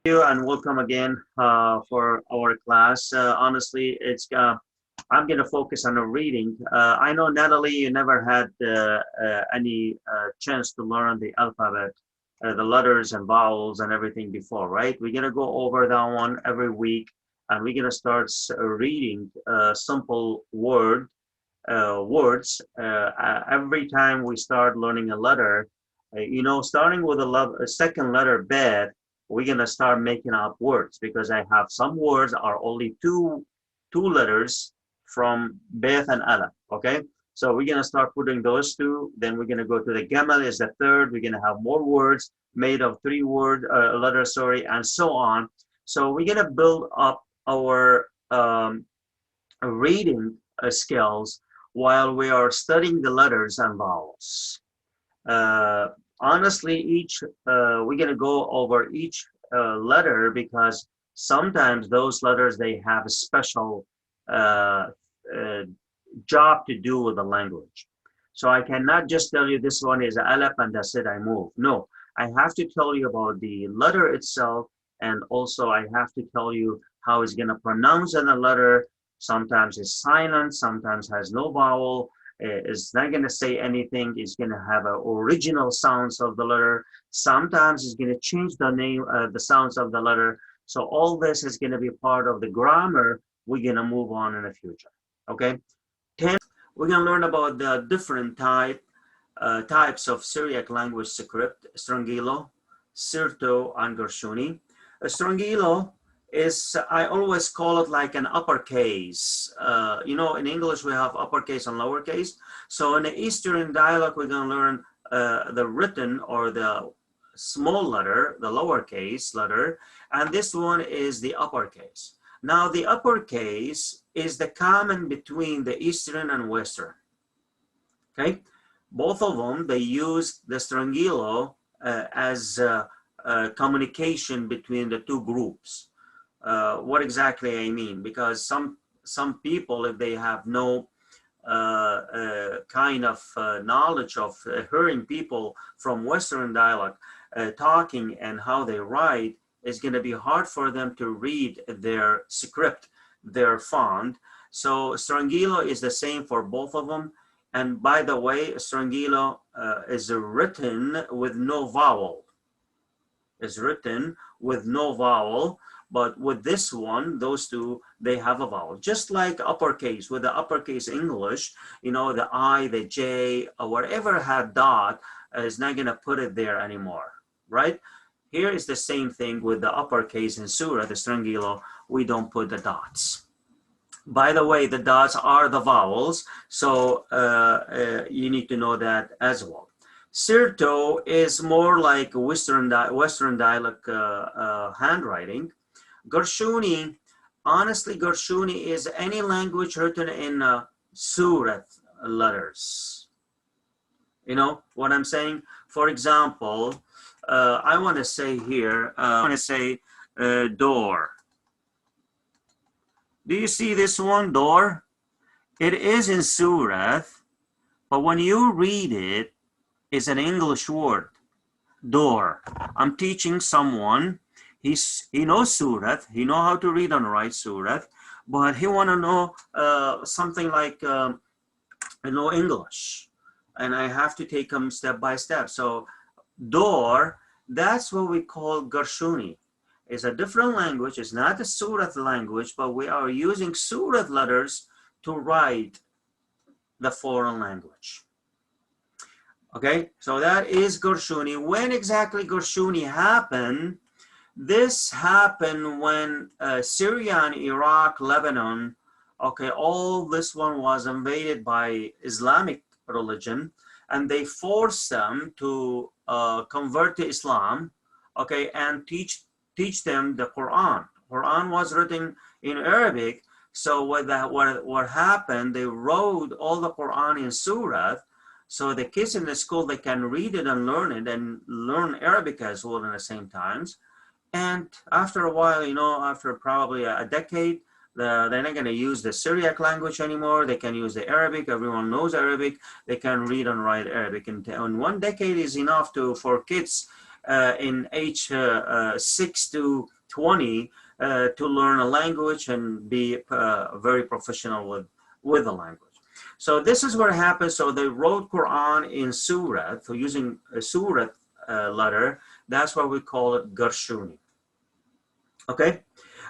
You and welcome again for our class. Honestly, I'm going to focus on the reading. I know, Natalie, you never had any chance to learn the alphabet, the letters and vowels and everything before, right? We're going to go over that one every week, and we're going to start reading simple words. Every time we start learning a letter, starting with a second letter, Beth, we're gonna start making up words because I have some words are only two letters from Beth and Alap. Okay, so we're gonna start putting those two. Then we're gonna go to the Gamal is the third. We're gonna have more words made of letters, sorry, and so on. So we're gonna build up our reading skills while we are studying the letters and vowels. Uh, Honestly, we're gonna go over each letter because sometimes those letters they have a special uh, uh, job to do with the language. So I cannot just tell you this one is Alap and that's it, I move. No, I have to tell you about the letter itself, and also I have to tell you how it's gonna pronounce in the letter. Sometimes it's silent, sometimes has no vowel, it's not going to say anything. It's going to have original sounds of the letter. Sometimes it's going to change the name, the sounds of the letter. So all this is going to be part of the grammar we're going to move on in the future. Okay. 10, we're going to learn about the different types of Syriac language script, Strongilo, Sirto, and Gershuni. Strongilo is, I always call it like an uppercase. In English we have uppercase and lowercase. So in the Eastern dialect, we're going to learn the written or the small letter, the lowercase letter, and this one is the uppercase. Now the uppercase is the common between the Eastern and Western. Okay, both of them, they use the Strongilo as communication between the two groups. What exactly I mean, because some people, if they have no kind of knowledge of hearing people from Western dialect talking and how they write, it's going to be hard for them to read their script, their font. So Strongilo is the same for both of them. And by the way, Strongilo is written with no vowel. Is written with no vowel, but with this one, those two, they have a vowel. Just like uppercase, with the uppercase English, the I, the J, or whatever had dot is not gonna put it there anymore, right? Here is the same thing with the uppercase in Surah, the Strongilo, we don't put the dots. By the way, the dots are the vowels, so you need to know that as well. Sirto is more like Western dialect handwriting. Gershuni, honestly, Gershuni is any language written in Surat letters. You know what I'm saying? For example, I want to say here, I want to say door. Do you see this one, door? It is in Surat, but when you read it, it's an English word, door. I'm teaching someone, he knows Surat, he knows how to read and write Surat, but he want to know something like, English. And I have to take him step by step. So door, that's what we call Gershuni. It's a different language. It's not a Surat language, but we are using Surat letters to write the foreign language. Okay, so that is Gershuni. When exactly Gershuni happened? This happened when Syria and Iraq, Lebanon, okay, all this one was invaded by Islamic religion, and they forced them to convert to Islam, okay, and teach them the Quran. Quran was written in Arabic, so what happened, they wrote all the Quran in Surat, so the kids in the school, they can read it and learn Arabic as well at the same times. And after a while, after probably a decade, they're not going to use the Syriac language anymore. They can use the Arabic. Everyone knows Arabic. They can read and write Arabic. And 1 decade is enough for kids in age 6 to 20 to learn a language and be very professional with the language. So this is what happens. So they wrote Quran in Surat, so using a Surat letter. That's why we call it Gershuni. Okay,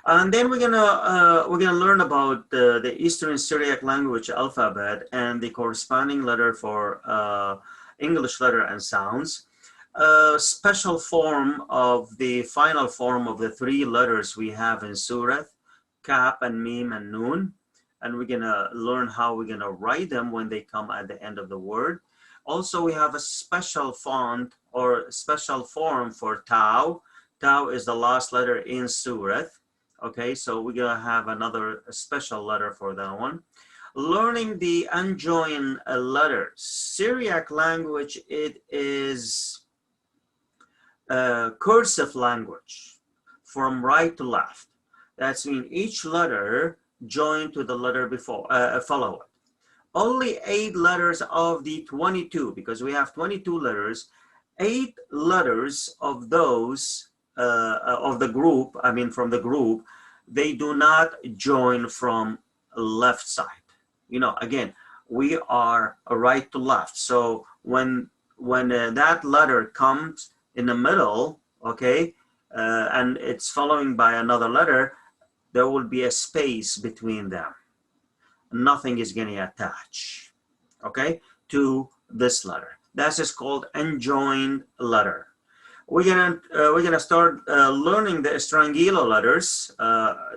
and then we're gonna learn about the Eastern Syriac language alphabet and the corresponding letter for English letter and sounds. A special form of the final form of the three letters we have in Surat, Kaf and Mim and Nun. And we're gonna learn how we're gonna write them when they come at the end of the word. Also, we have a special font or special form for Tau. Tau is the last letter in Surat. Okay, so we're gonna have another special letter for that one. Learning the unjoined letters. Syriac language, it is a cursive language from right to left. That's mean each letter joined to the letter before, follow it. Only 8 letters of the 22, because we have 22 letters, 8 letters of those of the group, I mean from the group, they do not join from left side. You know, again, we are right to left. So when that letter comes in the middle, okay, and it's following by another letter, there will be a space between them. Nothing is going to attach, okay, to this letter. That's just called unjoined letter. We're gonna start learning the Strangilo letters.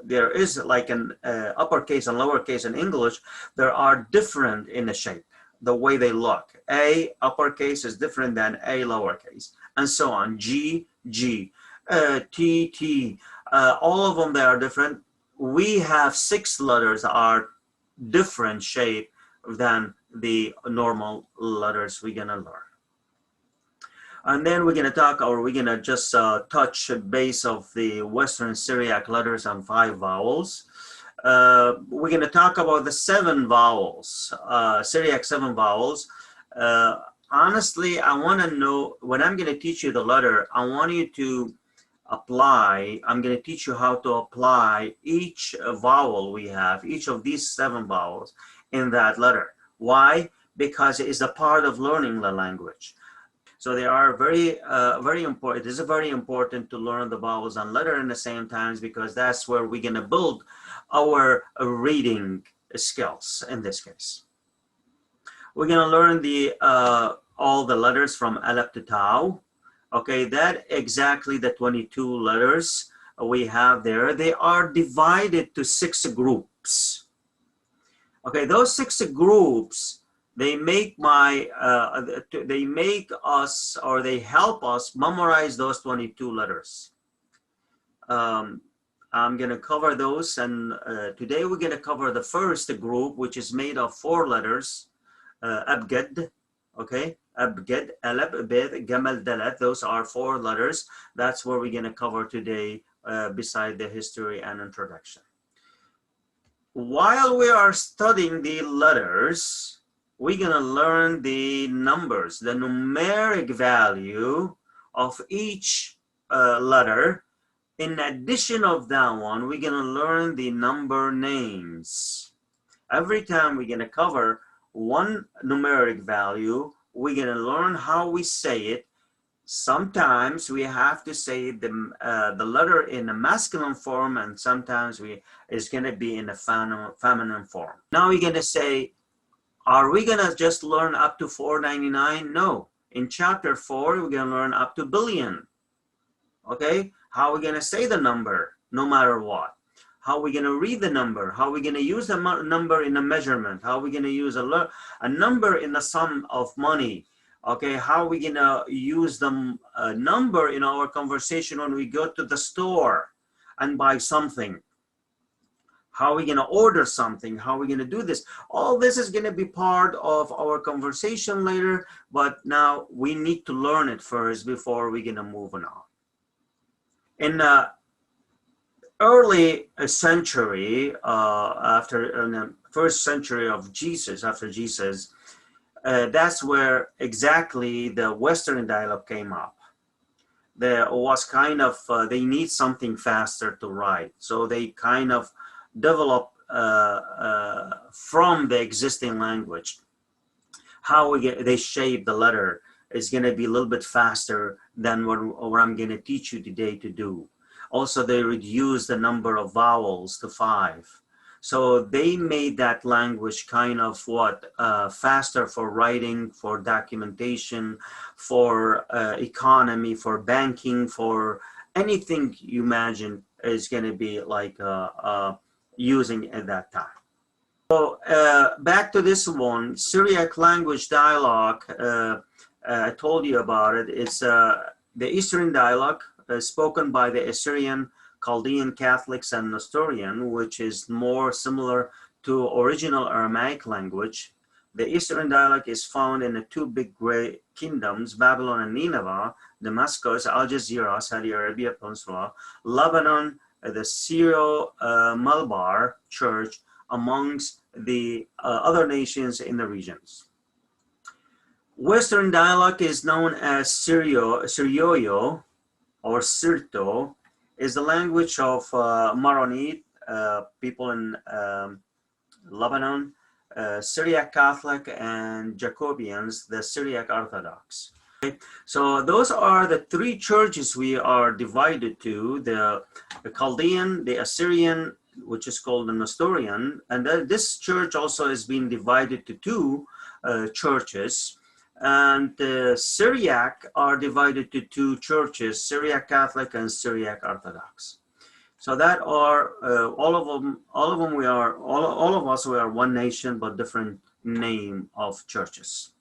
There is like an uppercase and lowercase in English. There are different in the shape, the way they look. A uppercase is different than A lowercase, and so on. G, G, T, T. All of them, they are different. We have 6 letters are different shape than the normal letters we're gonna learn. And then we're gonna talk, or we're gonna just touch base of the Western Syriac letters and 5 vowels. We're gonna talk about the 7 vowels, Syriac 7 vowels. Honestly, I wanna know, when I'm gonna teach you the letter, I want you to apply, I'm going to teach you how to apply each vowel we have, each of these 7 vowels in that letter. Why? Because it is a part of learning the language. So they are very important. It is very important to learn the vowels and letter in the same times, because that's where we're going to build our reading skills in this case. We're going to learn the all the letters from Alap to Tau. Okay, that exactly the 22 letters we have there. They are divided to 6 groups. Okay, those 6 groups, they make they make us, or they help us memorize those 22 letters. I'm gonna cover those, and today we're gonna cover the first group, which is made of 4 letters, Abgad, okay? Abgad, Alap, Beth, Gamal, Dalat. Those are 4 letters. That's what we're going to cover today, beside the history and introduction. While we are studying the letters, we're going to learn the numbers, the numeric value of each letter. In addition of that one, we're going to learn the number names. Every time we're going to cover one numeric value, we're going to learn how we say it. Sometimes we have to say the letter in a masculine form, and sometimes it's going to be in a feminine form. Now we're going to say, are we going to just learn up to 499? No. In chapter 4, we're going to learn up to billion. Okay? How are we going to say the number no matter what? How are we going to read the number? How are we going to use the number in a measurement? How are we going to use a number in the sum of money? Okay, how are we going to use the number in our conversation when we go to the store and buy something? How are we going to order something? How are we going to do this? All this is going to be part of our conversation later, but now we need to learn it first before we're going to move on. In early century, after in the first century of Jesus, after Jesus, that's where exactly the Western dialect came up. there was kind of, they need something faster to write. So they kind of develop from the existing language, how they shape the letter is going to be a little bit faster than what I'm going to teach you today to do. Also, they reduce the number of vowels to 5. So they made that language kind of faster for writing, for documentation, for economy, for banking, for anything you imagine is going to be like using at that time. So back to this one, Syriac language dialogue, I told you about it. It's the Eastern dialogue spoken by the Assyrian, Chaldean Catholics and Nestorian, which is more similar to original Aramaic language. The Eastern dialect is found in the 2 big great kingdoms, Babylon and Nineveh, Damascus, Al Jazeera, Saudi Arabia Peninsula, Lebanon, the Syro-Malabar Church, amongst the other nations in the regions. Western dialect is known as Syrio or Sirto, is the language of Maronite people in Lebanon, Syriac Catholic, and Jacobians, the Syriac Orthodox. Okay. So those are the 3 churches we are divided to, the Chaldean, the Assyrian, which is called the Nestorian, and this church also has been divided to 2 churches. And the Syriac are divided to 2 churches, Syriac Catholic and Syriac Orthodox. So that are all of us we are one nation but different name of churches.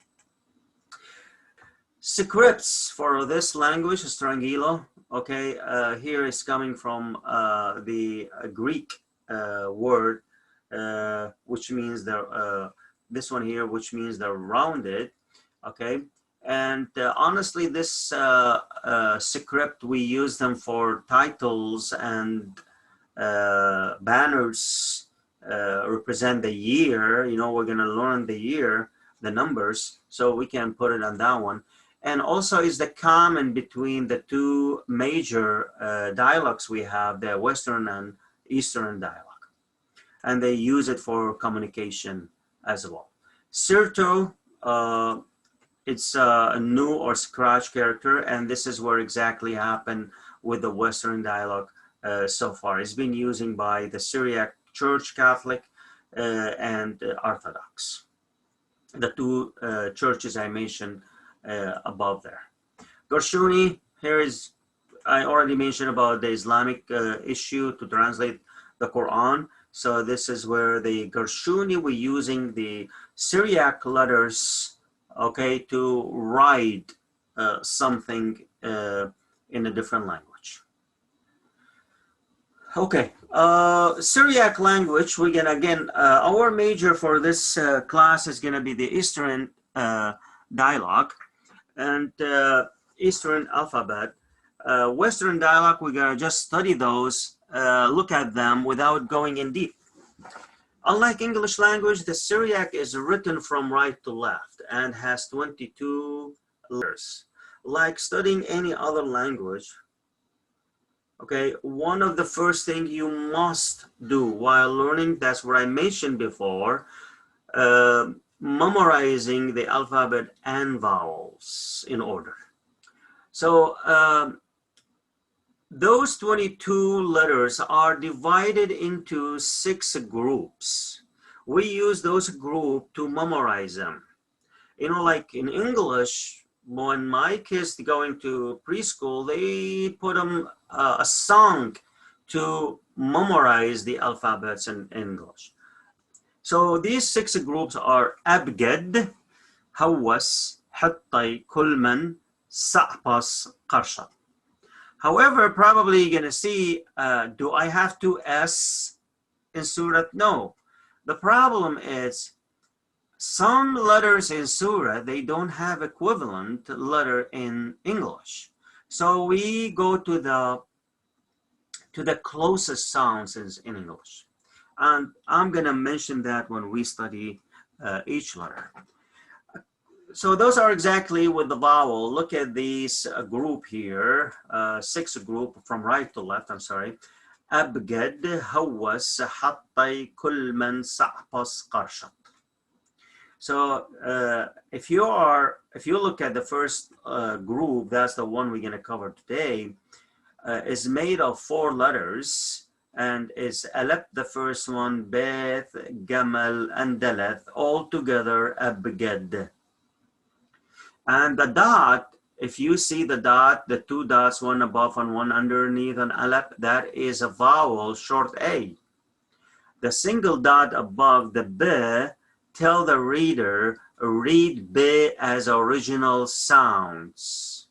Scripts for this language, Strangilo, okay, here is coming from the Greek word, which means this one here, which means they're rounded. Okay, and honestly, this script, we use them for titles and banners, represent the year. You know, we're going to learn the year, the numbers, so we can put it on that one. And also is the common between the 2 major dialects we have, the Western and Eastern dialect. And they use it for communication as well. Sirto, it's a new or scratch character, and this is where exactly happened with the Western dialogue so far. It's been used by the Syriac Church Catholic and Orthodox, the 2 churches I mentioned above there. Gershuni, here is, I already mentioned about the Islamic issue to translate the Quran. So this is where the Gershuni, we're using the Syriac letters, okay, to write something in a different language. Okay, Syriac language, we're gonna, again, our major for this class is gonna be the Eastern dialogue and Eastern alphabet. Western dialogue, we're gonna just study those, look at them without going in deep. Unlike English language, the Syriac is written from right to left and has 22 letters. Like studying any other language, okay, one of the first things you must do while learning, that's what I mentioned before, memorizing the alphabet and vowels in order. So those 22 letters are divided into 6 groups. We use those groups to memorize them. You know, like in English, when my kids going to preschool, they put them a song to memorize the alphabets in English. So these 6 groups are Abgad, Hawas, Hattay, Kulman, Sa'pas, Qarshat. However, probably you're gonna see, do I have 2 S in Surah? No. The problem is some letters in Surah, they don't have equivalent letter in English. So we go to the closest sounds in English. And I'm gonna mention that when we study each letter. So those are exactly with the vowel. Look at these group here, 6 group from right to left, I'm sorry. أبجد هوس حطي كل من سعبس قرشط. So if you look at the first group, that's the one we're going to cover today, is made of 4 letters, and is Alap the first one, Beth, Gamal, and Daleth, all together Abgad. And the dot, if you see the dot, the 2 dots, one above and one underneath on Alap, that is a vowel, short A. The single dot above the B, tell the reader, read B as original sounds.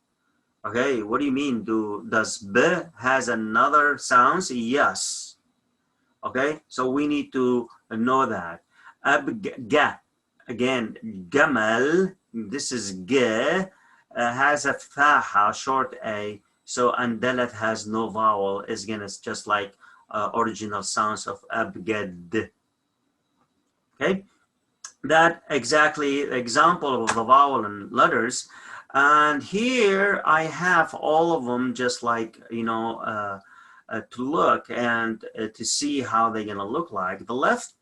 Okay, what do you mean? Does B has another sounds? Yes. Okay, so we need to know that. Abga, again, Gamal, this is G, has a Faha, short A, so Andalat has no vowel, is gonna just like original sounds of Abgad. Okay, that exactly example of the vowel and letters. And here I have all of them just like, you know, to look and to see how they're going to look like. The left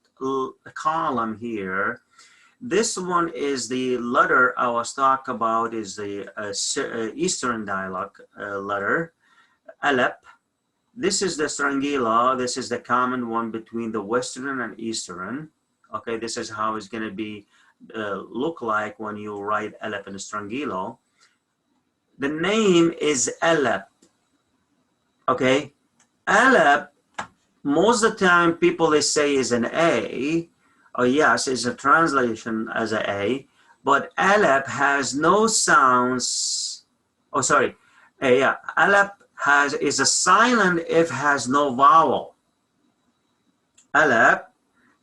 column here, this one is the letter I was talking about, is the Eastern dialect letter, Alap. This is the Strangila. This is the common one between the Western and Eastern. Okay, this is how it's going to be look like when you write Alap in Strangilo. The name is Alap. Okay, Alap, most of the time people they say is an A. Oh yes, it's a translation as an A, but Alap has no sounds. Oh, sorry. Yeah, Alap is a silent if has no vowel. Alap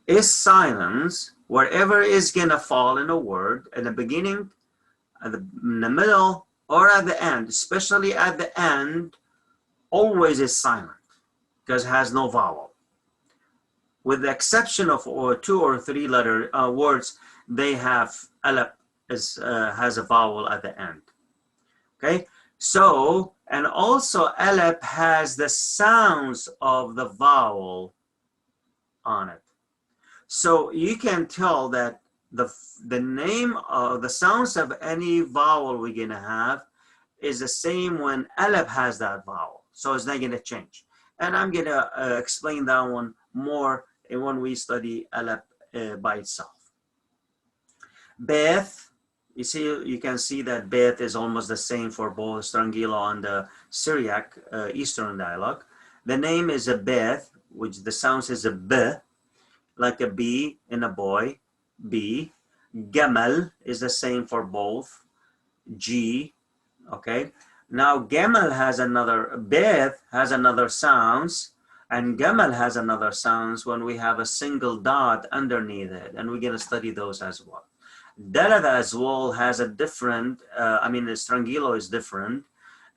is silence wherever is gonna fall in a word, in the beginning, in the middle, or at the end. Especially at the end, always is silent because it has no vowel. With the exception of 2 or 3 letter words, they have Alap has a vowel at the end. Okay, so, and also Alap has the sounds of the vowel on it. So you can tell that the name of the sounds of any vowel we're gonna have is the same when Alap has that vowel. So it's not gonna change. And I'm gonna explain that one more when we study Alap by itself. Beth, you can see that Beth is almost the same for both Strangilo and the Syriac Eastern dialect. The name is a Beth, which the sounds is a B, like a B in a boy, B. Gamal is the same for both, G, okay? Now Gamal has another, Beth has another sounds, and Gamal has another sounds when we have a single dot underneath it, and we're gonna study those as well. Daleth as well has a different, I mean the Strangilo is different,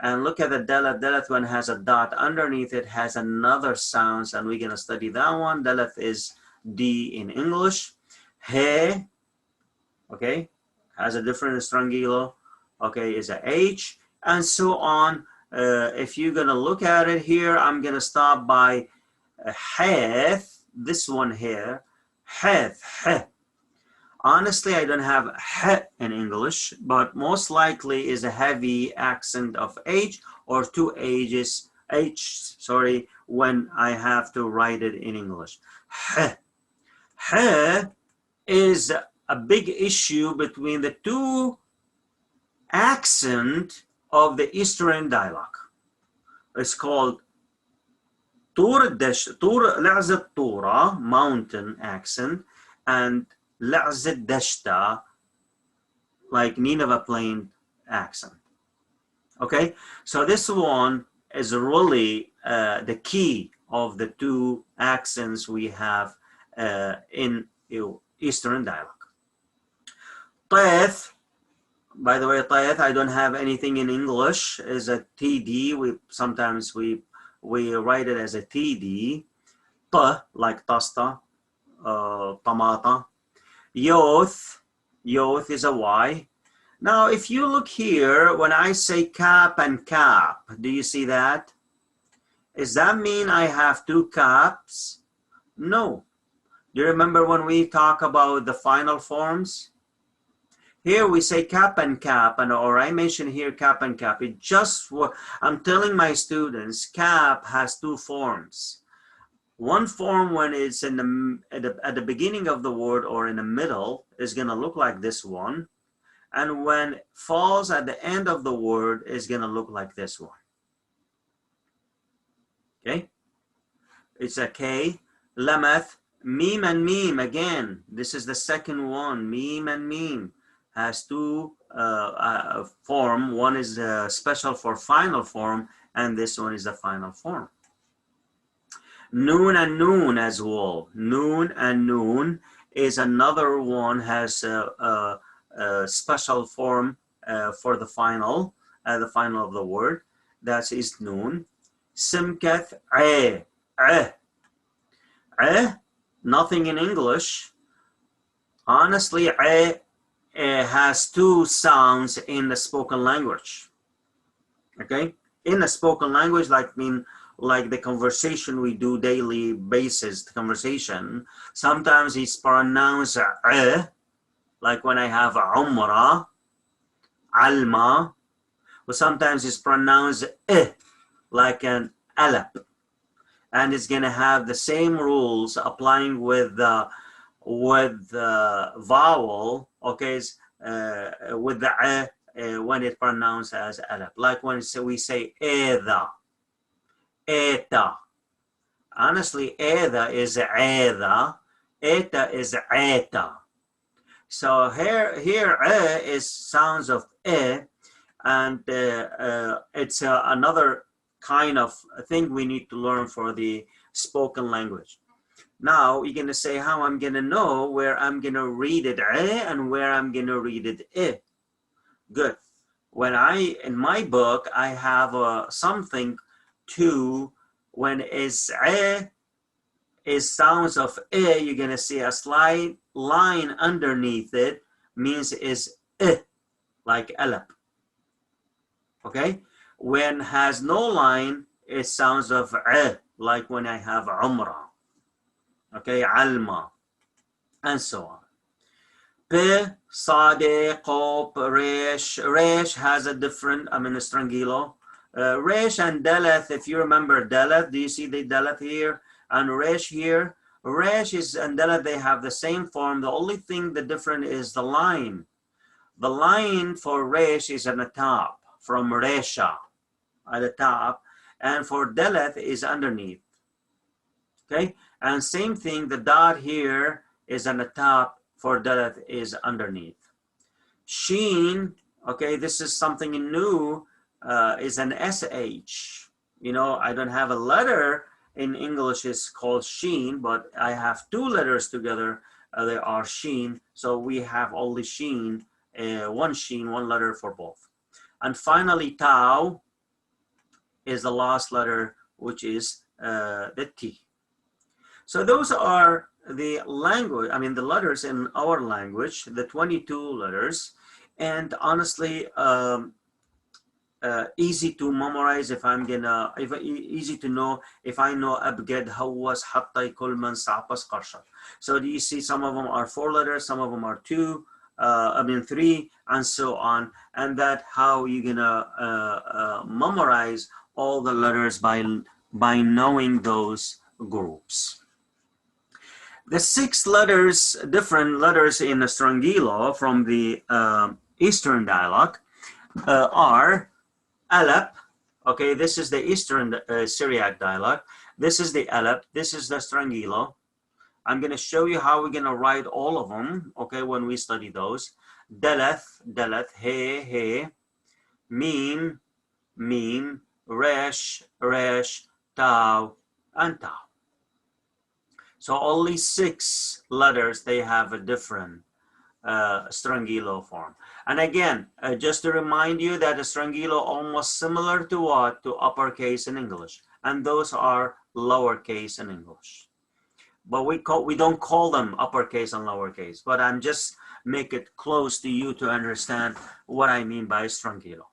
and look at the Daleth. Daleth one has a dot underneath it, has another sounds, and we're gonna study that one. Daleth is D in English. He, okay, has a different Strangilo, okay, is a H, and so on. If you're gonna look at it here, I'm gonna stop by Heth, this one here, Heth, Heth. Honestly, I don't have H in English, but most likely is a heavy accent of H or 2 H's, sorry, when I have to write it in English. H. H is a big issue between the 2 accent of the Eastern dialect. It's called لعزة طورة, mountain accent, and لعزة دشتا, like Nineveh Plain accent. Okay, so this one is really the key of the 2 accents we have in Eastern dialect. Teth, by the way, Teth, I don't have anything in English, is a TD. Sometimes we write it as a TD. T, like Tasta, Tamata. Yoth is a Y. Now, if you look here, when I say cap and cap, do you see that? Does that mean I have two caps? No. Do you remember when we talk about the final forms? Here we say cap and cap, and or I mention here cap and cap. It just what I'm telling my students, cap has two forms. One form when it's in at the beginning of the word or in the middle is going to look like this one. And when it falls at the end of the word is going to look like this one. Okay? It's a K, lamath, meme and meme again. This is the second one, meme and meme. Has two form. One is special for final form, and this one is the final form. Noon and noon as well. Noon and noon is another one, has a special form for the final of the word. That is noon. Simkath nothing in English. Honestly, has two sounds in the spoken language. Okay, in the spoken language, like the conversation we do daily basis, the conversation. Sometimes it's pronounced like when I have umrah, alma, but sometimes it's pronounced like an alap, and it's gonna have the same rules applying with the vowel, okay, with the when it pronounced as alap, like when we say eda, eta. Honestly, eda is eda, eta is eta. So here is sounds of and it's another kind of thing we need to learn for the spoken language. Now you're going to say how I'm going to know where I'm going to read it and where I'm going to read it Good. When in my book, I have something to, when is sounds of you're going to see a slight line underneath it, means is like alap. Okay? When has no line, it sounds of like when I have umrah. Okay, alma, and so on. P, sade, qop, resh. Resh has a different, strangilo. Resh and daleth, if you remember daleth, do you see the daleth here? And resh here. Resh and daleth, they have the same form. The only thing the different is the line. The line for resh is at the top, from resha, at the top, and for daleth is underneath. Okay, and same thing, the dot here is on the top, for daleth is underneath. Sheen, okay, this is something new, is an SH. You know, I don't have a letter in English, it's called sheen, but I have two letters together, they are sheen, so we have only sheen, one letter for both. And finally, tau is the last letter, which is the T. So those are the language, the letters in our language, the 22 letters, and honestly, easy to memorize easy to know if I know abgad, hawas, hatta, kulman, sapas, qarshat. So do you see some of them are 4 letters, some of them are 2, 3, and so on. And that how you're gonna memorize all the letters by knowing those groups. The 6 letters, different letters in the Strangilo from the Eastern dialect are Alap. Okay, this is the Eastern Syriac dialect. This is the Alap. This is the Strangilo. I'm going to show you how we're going to write all of them, okay, when we study those. Daleth, daleth, he, meme, meme, resh, resh, tau, and tau. So only 6 letters, they have a different Strangilo form. And again, just to remind you that a Strangilo almost similar to what? To uppercase in English. And those are lowercase in English. but we don't call them uppercase and lowercase, but I'm just make it close to you to understand what I mean by strongylo.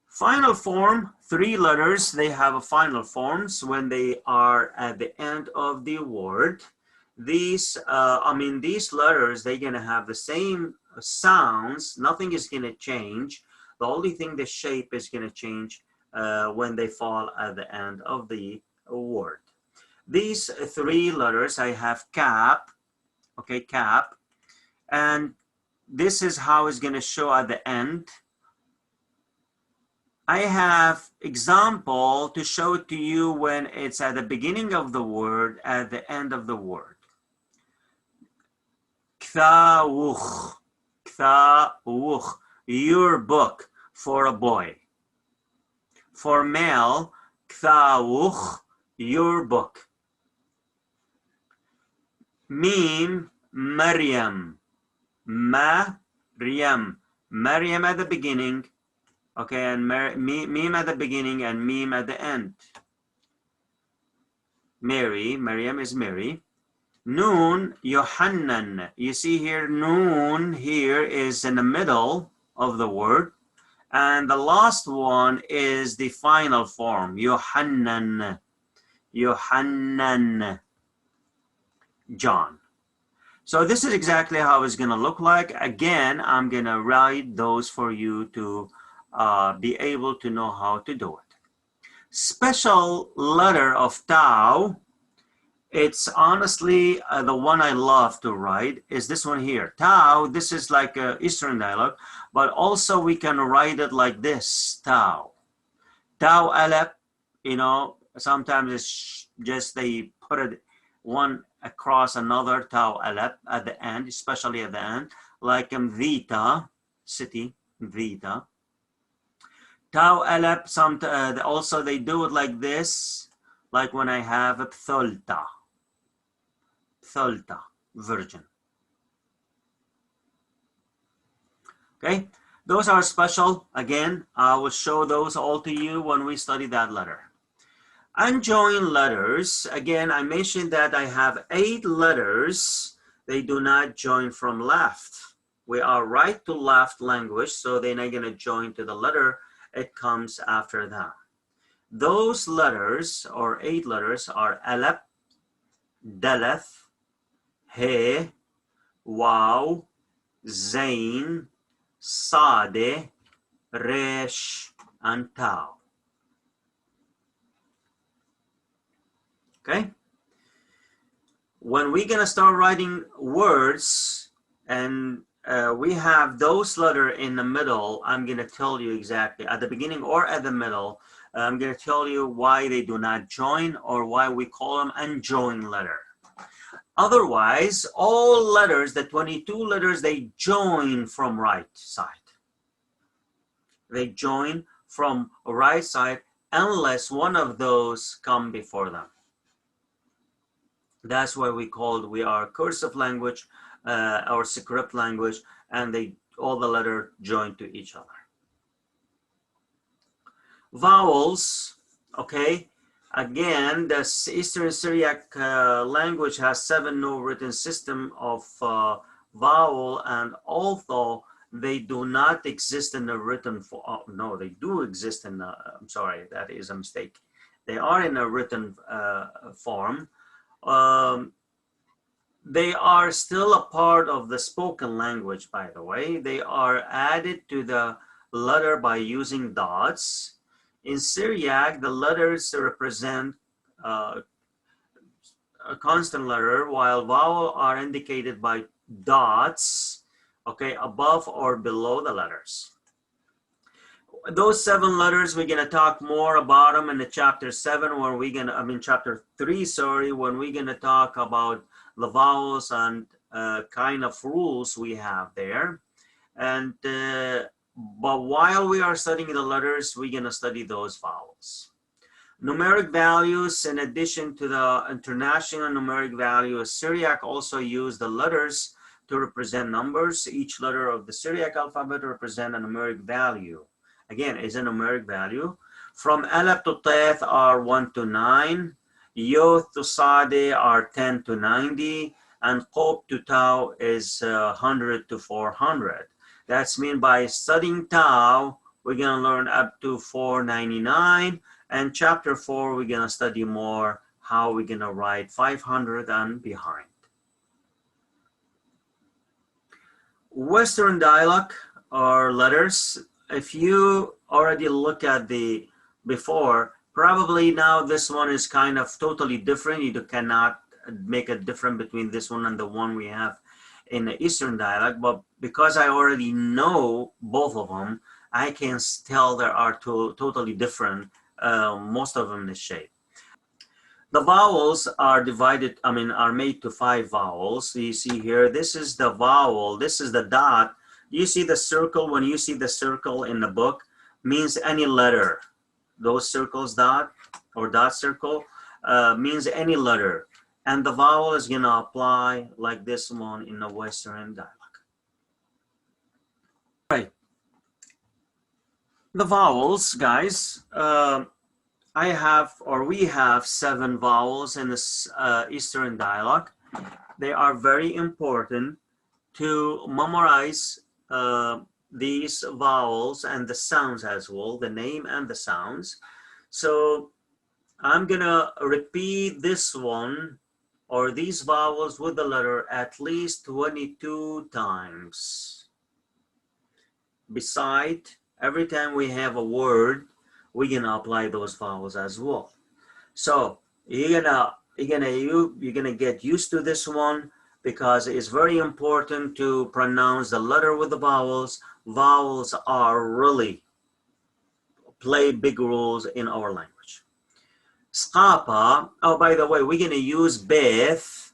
Final form, 3 letters, they have a final forms when they are at the end of the word. These, these letters, they're gonna have the same sounds, nothing is gonna change. The only thing, the shape is gonna change when they fall at the end of the word. These 3 letters, I have cap, okay, cap, and this is how it's gonna show at the end. I have example to show to you when it's at the beginning of the word, at the end of the word. Κτάουχ, κτάουχ, your book for a boy. For male, κτάουχ, your book. Mim, Maryam, Maryam, Maryam at the beginning. Okay, and meme at the beginning and meme at the end. Mary, Maryam is Mary. Noon, Yohanan. You see here, noon here is in the middle of the word. And the last one is the final form, Yohanan. Yohanan. John. So this is exactly how it's going to look like. Again, I'm going to write those for you to be able to know how to do it. Special letter of tau, it's honestly the one I love to write is this one here. Tau, this is like a Eastern dialect, but also we can write it like this, tau. Tau Alap, you know, sometimes it's just they put it one across another, tau Alap at the end, especially at the end, like Vita, city, Vita. Tau Alap, also they do it like this, like when I have a ptholta, virgin. Okay, those are special. Again, I will show those all to you when we study that letter. Unjoined letters, again, I mentioned that I have 8 letters. They do not join from left. We are right to left language, so they're not going to join to the letter. It comes after that. Those letters, or 8 letters, are Alap, Daleth, He, Waw, Zain, Sade, Resh, and Tau. Okay? When we're gonna start writing words and we have those letters in the middle, I'm gonna tell you exactly at the beginning or at the middle, I'm gonna tell you why they do not join or why we call them unjoined letter. Otherwise, all letters, the 22 letters, they join from right side. They join from right side unless one of those come before them. That's why we are cursive language, our script language, and all the letters join to each other. Vowels, okay. Again, the Eastern Syriac language has 7 no written system of vowel, and although they do not exist in the written form, oh, no, they do exist in the, I'm sorry, that is a mistake. They are in a written form. They are still a part of the spoken language, by the way. They are added to the letter by using dots. In Syriac, the letters represent a constant letter, while vowels are indicated by dots, okay, above or below the letters. Those 7 letters, we're gonna talk more about them in the chapter 7, where we're gonna, chapter 3, sorry, when we're gonna talk about the vowels and kind of rules we have there. And but while we are studying the letters, we're gonna study those vowels. Numeric values, in addition to the international numeric values, Syriac also use the letters to represent numbers. Each letter of the Syriac alphabet represents a numeric value. Again, is a numeric value. From Alap to Teth are 1 to 9. Yo to Sade are 10 to 90, and Qop to Tau is 100 to 400. That's mean by studying Tau, we're going to learn up to 499, and chapter 4, we're going to study more how we're going to write 500 and behind. Western dialect or letters, if you already look at the before, probably now this one is kind of totally different. You cannot make a difference between this one and the one we have in the Eastern dialect, but because I already know both of them, I can tell there are totally different, most of them in the shape. The vowels are divided, are made to 5 vowels. You see here, this is the vowel, this is the dot. You see the circle, when you see the circle in the book, means any letter. Those circles, dot or dot circle, means any letter. And the vowel is gonna apply like this one in the Western dialect. Right. The vowels, guys, I have, or we have 7 vowels in this Eastern dialect. They are very important to memorize these vowels and the sounds as well, the name and the sounds. So I'm gonna repeat this one or these vowels with the letter at least 22 times. Besides, every time we have a word, we're gonna apply those vowels as well. So you're gonna get used to this one because it's very important to pronounce the letter with the vowels. Vowels are really play big roles in our language. Skapa, oh, by the way, we're gonna use Beth,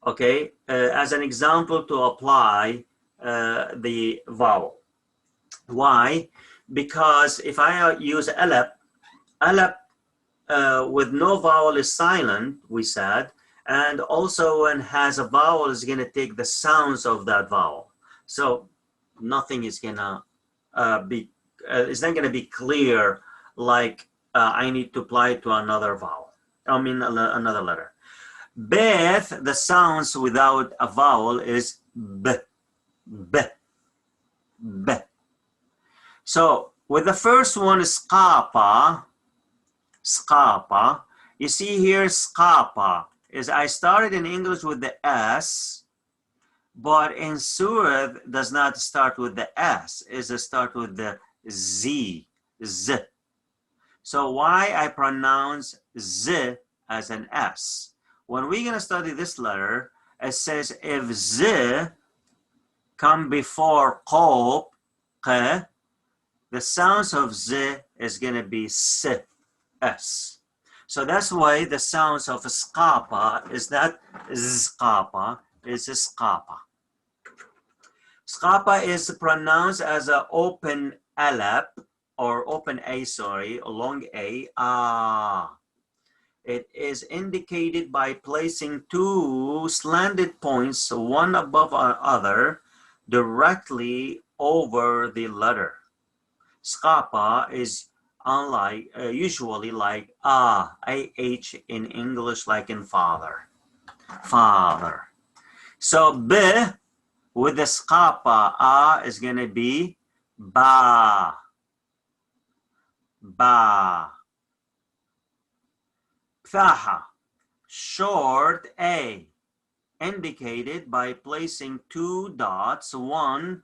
okay, as an example to apply the vowel. Why? Because if I use Alap, with no vowel is silent, we said, and also when has a vowel is gonna take the sounds of that vowel. So nothing is gonna it's not gonna be clear like I need to apply it to another vowel, another letter. Beth, the sounds without a vowel is b, b, b. So with the first one, skapa, skapa. You see here, skapa is I started in English with the S, but in Surat does not start with the S, is it start with the Z, Z. So why I pronounce Z as an S? When we're gonna study this letter, it says if Z come before Qop, Q, the sounds of Z is gonna be S, S. So that's why the sounds of skapa is not skapa, it's skapa. Skapa is pronounced as an open alap or open A, sorry, a long A, ah. It is indicated by placing 2 slanted points, one above other, directly over the letter. Skapa is unlike, usually like ah, AH in English, like in father, father. So B with the skapa, ah is gonna be ba, ba. Pthaha, short A, indicated by placing 2 dots, one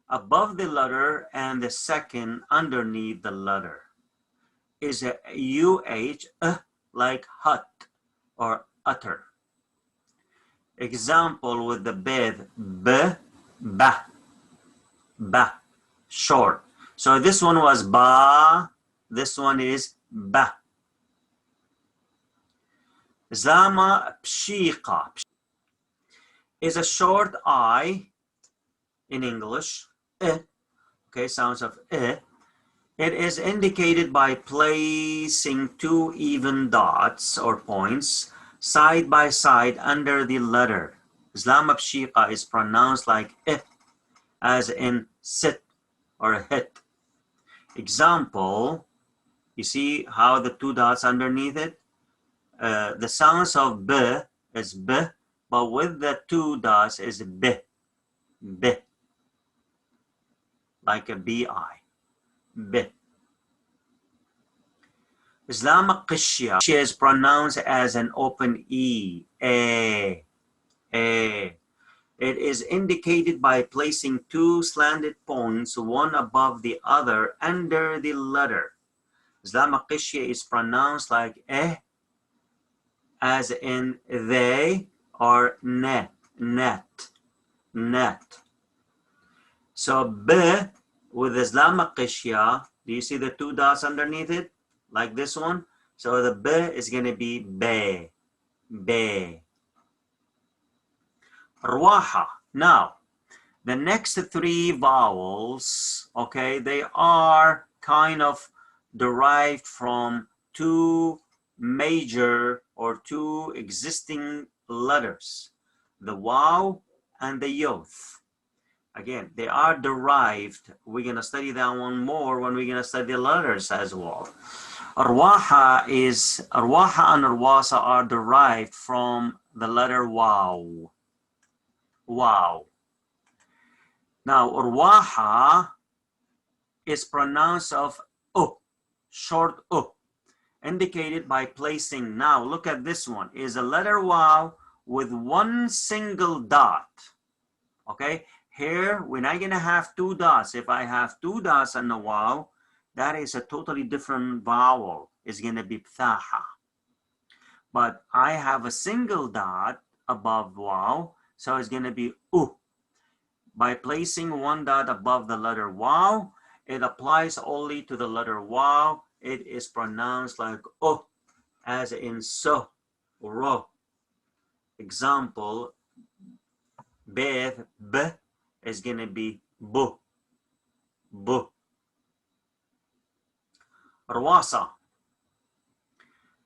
above the letter and the second underneath the letter. Is a UH, like hut or utter. Example with the Beth, b, ba, ba, short. So this one was ba, this one is ba. Zama pshika is a short I in English, okay, sounds of It is indicated by placing 2 even dots or points side by side under the letter. Zama pshika is pronounced like as in sit or hit. Example, You see how the two dots underneath it? The sounds of B is B, but with the two dots is B, B, like a B-I, B. Islamic Qishya is pronounced as an open E, A, A. It is indicated by placing two slanted points, one above the other, under the letter. Islamic Qishya is pronounced like eh, as in they, or net, net, net. So B with Islamic Qishya, do you see the two dots underneath it? Like this one? So the B is going to be be, be. Ruwaha. Now, the next three vowels, okay, they are kind of derived from two major or two existing letters, the waw and the yoth. Again, they are derived. We're going to study that one more when we're going to study the letters as well. Ruwaha and Ruwasa are derived from the letter waw. Wow. Now, Ruwaha is pronounced of short indicated by placing, now look at this one, is a letter waw with one single dot. Okay, here we're not going to have two dots. If I have two dots on the waw, that is a totally different vowel. It's going to be pthaha. But I have a single dot above waw, so it's going to be By placing one dot above the letter waw, it applies only to the letter waw. It is pronounced like as in so, ro. Example, Beth, B is going to be bu, bu. Ruwasa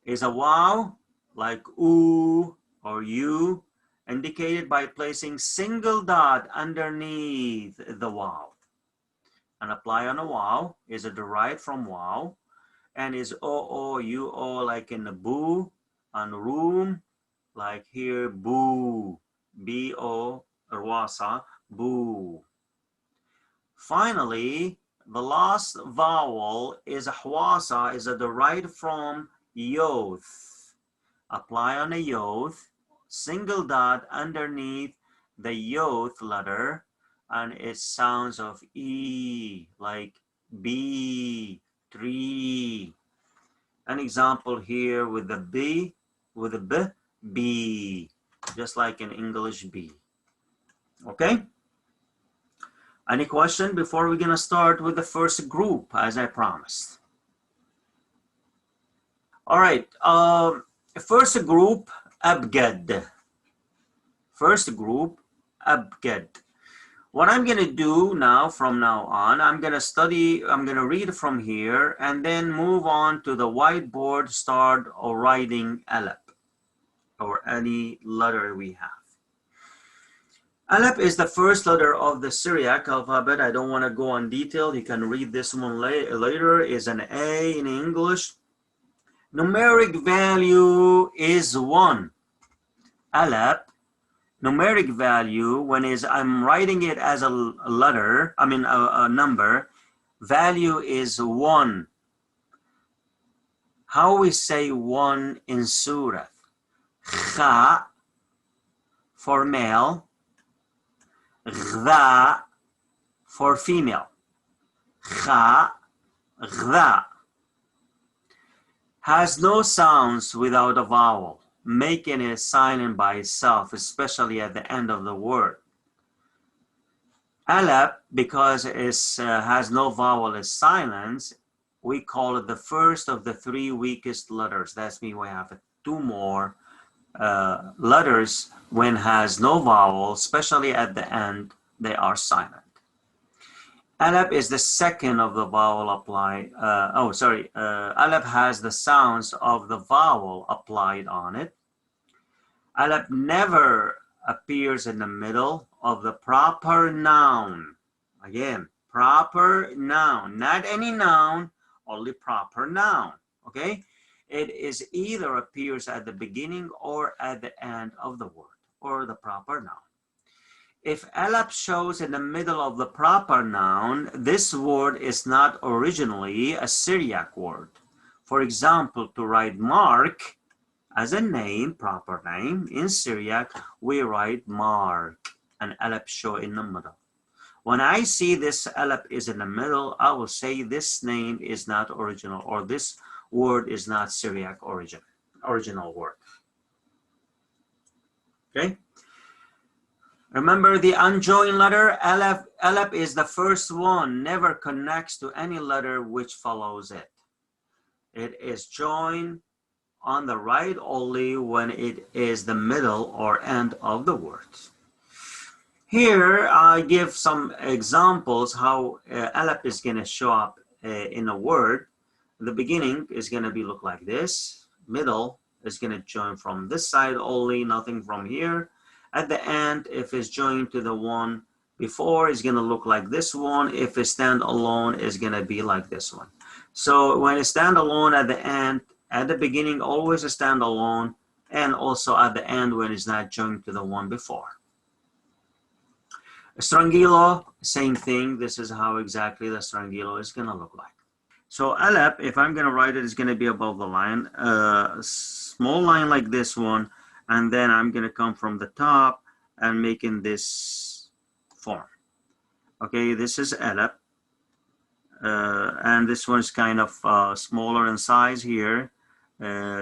is a waw like oo or you, indicated by placing single dot underneath the waw. And apply on a waw is a derived from waw and is o, u, o, like in the boo, on room, like here, boo, b-o, Ruwasa, boo. Finally, the last vowel is hwasa, is a derived from yoth. Apply on a yoth, single dot underneath the yoth letter, and it sounds of E, like B, tree. An example here with the B, with the B, B, just like in English B. Okay? Any question before we're gonna start with the first group, as I promised? All right, first group, abgad. First group, abgad. What I'm gonna do now, from now on, I'm gonna read from here and then move on to the whiteboard, start writing Alap, or any letter we have. Alap is the first letter of the Syriac alphabet. I don't want to go on detail. You can read this one later. Is an A in English. Numeric value is 1. Alap, numeric value, when I'm writing it as a letter, a number, value is 1. How we say 1 in Surah? Kha for male, Gda for female. Kha, Gda. Has no sounds without a vowel, making it silent by itself, especially at the end of the word. Alap, because it has no vowel, is silence, we call it the first of the 3 weakest letters. That's mean we have 2 more letters when has no vowel, especially at the end, they are silent. Alap is the second of the vowel applied. Alap has the sounds of the vowel applied on it. Alap never appears in the middle of the proper noun. Again, proper noun, not any noun, only proper noun, okay? It is either appears at the beginning or at the end of the word, or the proper noun. If Alap shows in the middle of the proper noun, this word is not originally a Syriac word. For example, to write Mark as a name, proper name, in Syriac, we write Mark, and Alap show in the middle. When I see this Alap is in the middle, I will say this name is not original, or this word is not Syriac original word. Okay? Remember the unjoined letter, Alap is the first one, never connects to any letter which follows it. It is joined on the right only when it is the middle or end of the word. Here I give some examples how Alap is going to show up in a word. The beginning is going to be look like this. Middle is going to join from this side only, nothing from here. At the end, if it's joined to the one before, it's going to look like this one. If it stand alone, it's going to be like this one. So when it stand alone at the end, at the beginning, always a stand alone, and also at the end when it's not joined to the one before. Strangilo, same thing. This is how exactly the strangilo is going to look like. So Alap, if I'm going to write it, is going to be above the line. Small line like this one, and then I'm going to come from the top and making this form. Okay, this is Alap. And this one is kind of smaller in size here,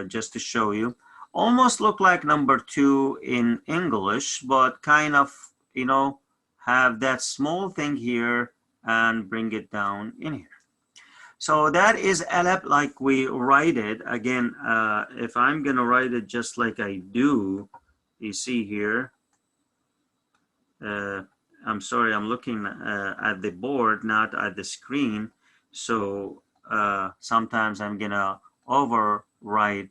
just to show you. Almost look like number 2 in English, but kind of, you know, have that small thing here and bring it down in here. So that is Alap like we write it. Again, if I'm going to write it just like I do, you see here, I'm sorry, I'm looking at the board, not at the screen. So sometimes I'm going to overwrite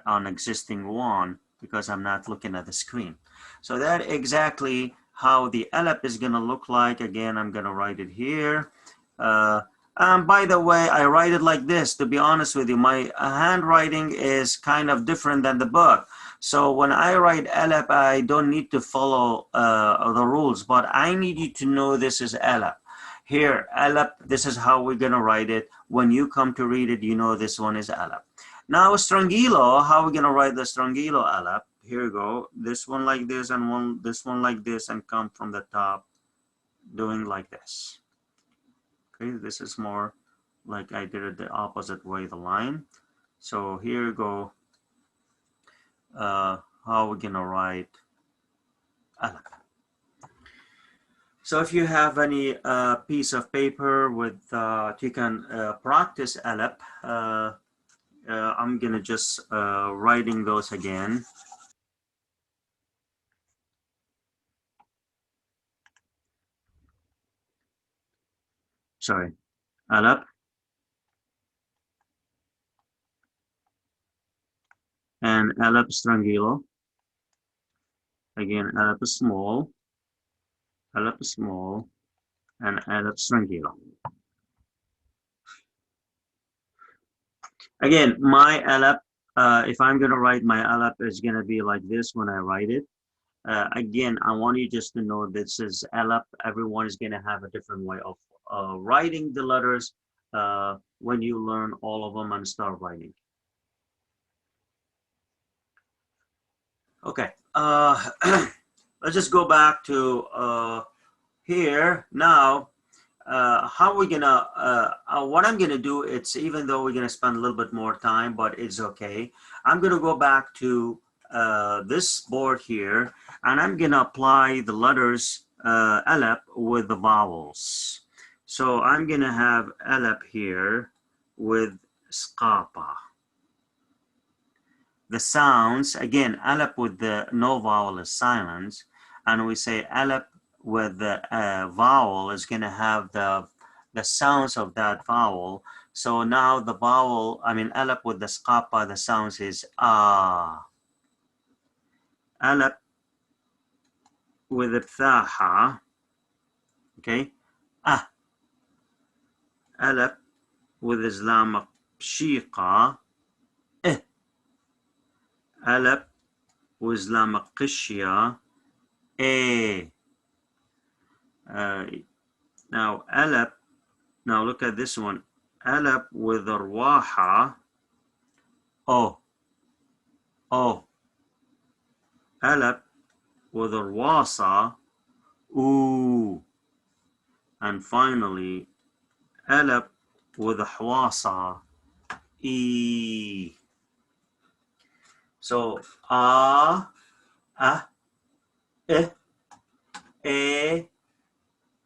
on existing one because I'm not looking at the screen. So that exactly how the Alap is going to look like. Again, I'm going to write it here. By the way, I write it like this. To be honest with you, my handwriting is kind of different than the book. So when I write Alap, I don't need to follow the rules, but I need you to know this is Alap. Here, Alap, this is how we're going to write it. When you come to read it, you know this one is Alap. Now, strangilo, how are we going to write the strangilo Alap? Here we go. This one like this and this one like this, and come from the top doing like this. Okay, this is more like I did it the opposite way, the line. So here you go. How we're gonna write Alap. So if you have any piece of paper with you can practice Alap. I'm gonna just writing those again. Sorry, Alap. And Alap strangilo. Again, Alap small, and Alap strangilo. Again, my Alap, if I'm going to write my Alap, is going to be like this when I write it. Again, I want you just to know this is Alap. Everyone is going to have a different way of writing the letters when you learn all of them and start writing. Okay, let's just go back to here now. How we're gonna what I'm gonna do, it's even though we're gonna spend a little bit more time, but it's okay. I'm gonna go back to this board here, and I'm gonna apply the letters Alap with the vowels. So I'm gonna have Alap here with skapa. The sounds, again, Alap with the no vowel is silence, and we say Alap with the vowel is going to have the sounds of that vowel. So now the vowel, I mean Alap with the skapa, the sounds is ah. Alap with the pthaha, okay, ah. Alap with Islam بشيقة Alap with Islam قشية now Alap, now look at this one, Alap with රුواحة Alap with රුواصة and finally Alap with حواصة so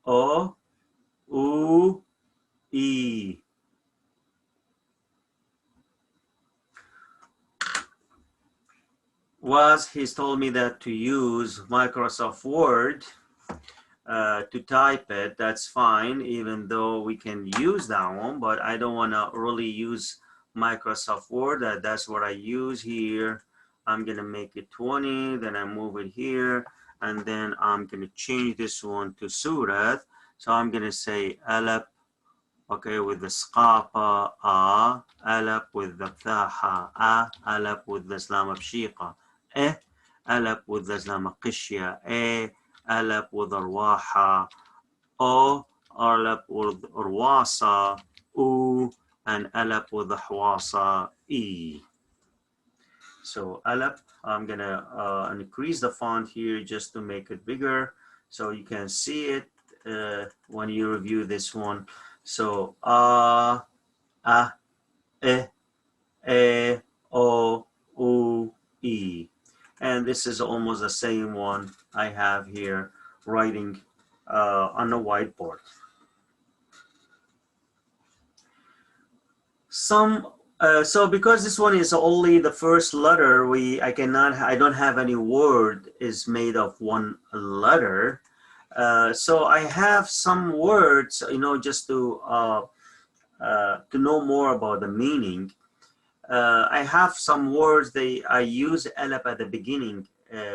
O U E. He's told me that to use Microsoft Word to type it. That's fine, even though we can use that one, but I don't want to really use Microsoft Word. That's what I use here. I'm gonna make it 20, then I move it here, and then I'm gonna change this one to Surat. So I'm gonna say Alap, okay, with the Sqapa, Alap with the Ftaha, Alap with the Islam Bshiqa, Alap with the Islam Qishya, Alap with the Ruwaha, Alap with Ruwasa, and Alap with the Hwasa, So Alap, I'm gonna increase the font here just to make it bigger so you can see it when you review this one. So O U E, and this is almost the same one I have here writing on the whiteboard. So because this one is only the first letter, I don't have any word is made of one letter. So I have some words, just to know more about the meaning. I have some words I use Alap at the beginning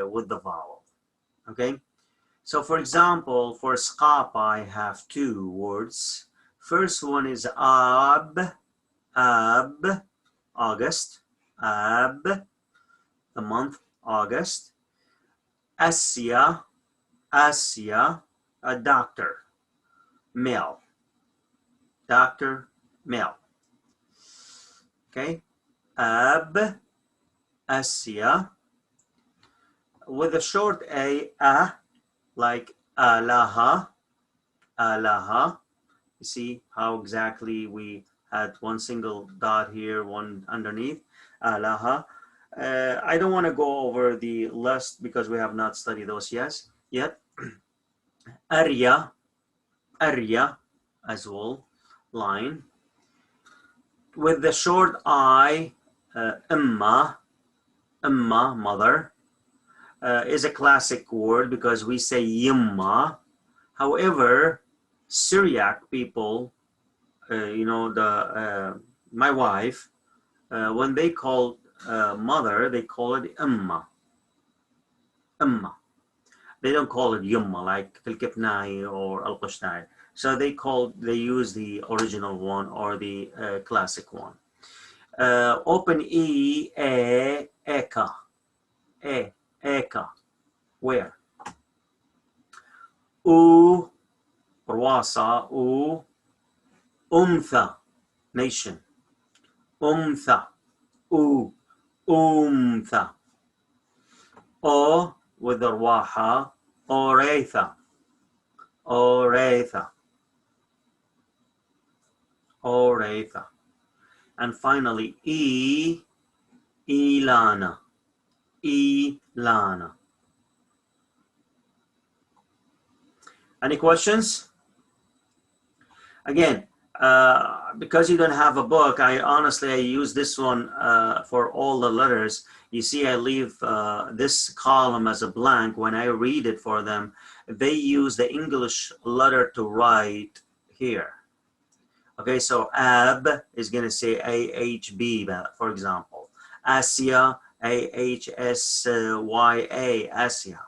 with the vowel. Okay. So for example, for Sqapa, I have two words. First one is Ab, August, Ab, the month August. Asya, a doctor, male, doctor, male. Okay, Ab, Asya, with a short A, like Alaha. You see how exactly we had one single dot here, one underneath, Alaha. I don't want to go over the list because we have not studied those yet. Arya as well, line. With the short I, Imma, mother, is a classic word because we say Yimma. However, Syriac people, my wife, when they call mother, they call it Imma. They don't call it Yumma like Al-Kipnai or Al-Qushnai. So they use the original one or the classic one. Open E, Eka. Eka. Where? U, Rwasa, Umtha, nation. Umtha, Umtha. O with the Rwaha, Oretha. And finally, Ilana. Any questions? Again, because you don't have a book, I use this one for all the letters. You see, I leave this column as a blank. When I read it for them, they use the English letter to write here. Okay, so Ab is going to say AHB, for example. Asya, AHSYA, Asya,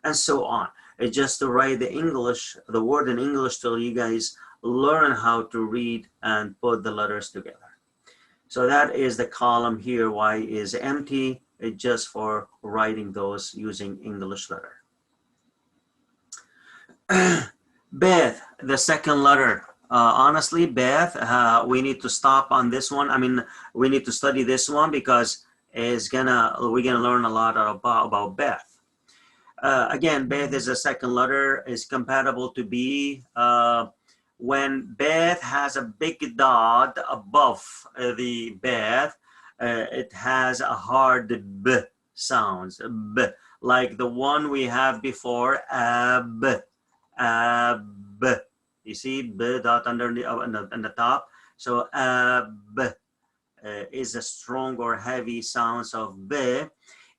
and so on. It's just to write the word in English till you guys learn how to read and put the letters together. So that is the column here. Y is empty. It's just for writing those using English letter. Beth, the second letter. Honestly, Beth, we need to stop on this one. I mean, we need to study this one because we're gonna learn a lot about Beth. Again, Beth is a second letter, is compatible to B. When Beth has a big dot above the Beth, it has a hard B sounds, B, like the one we have before, ab. You see B dot under on the top. So ab is a strong or heavy sounds of B.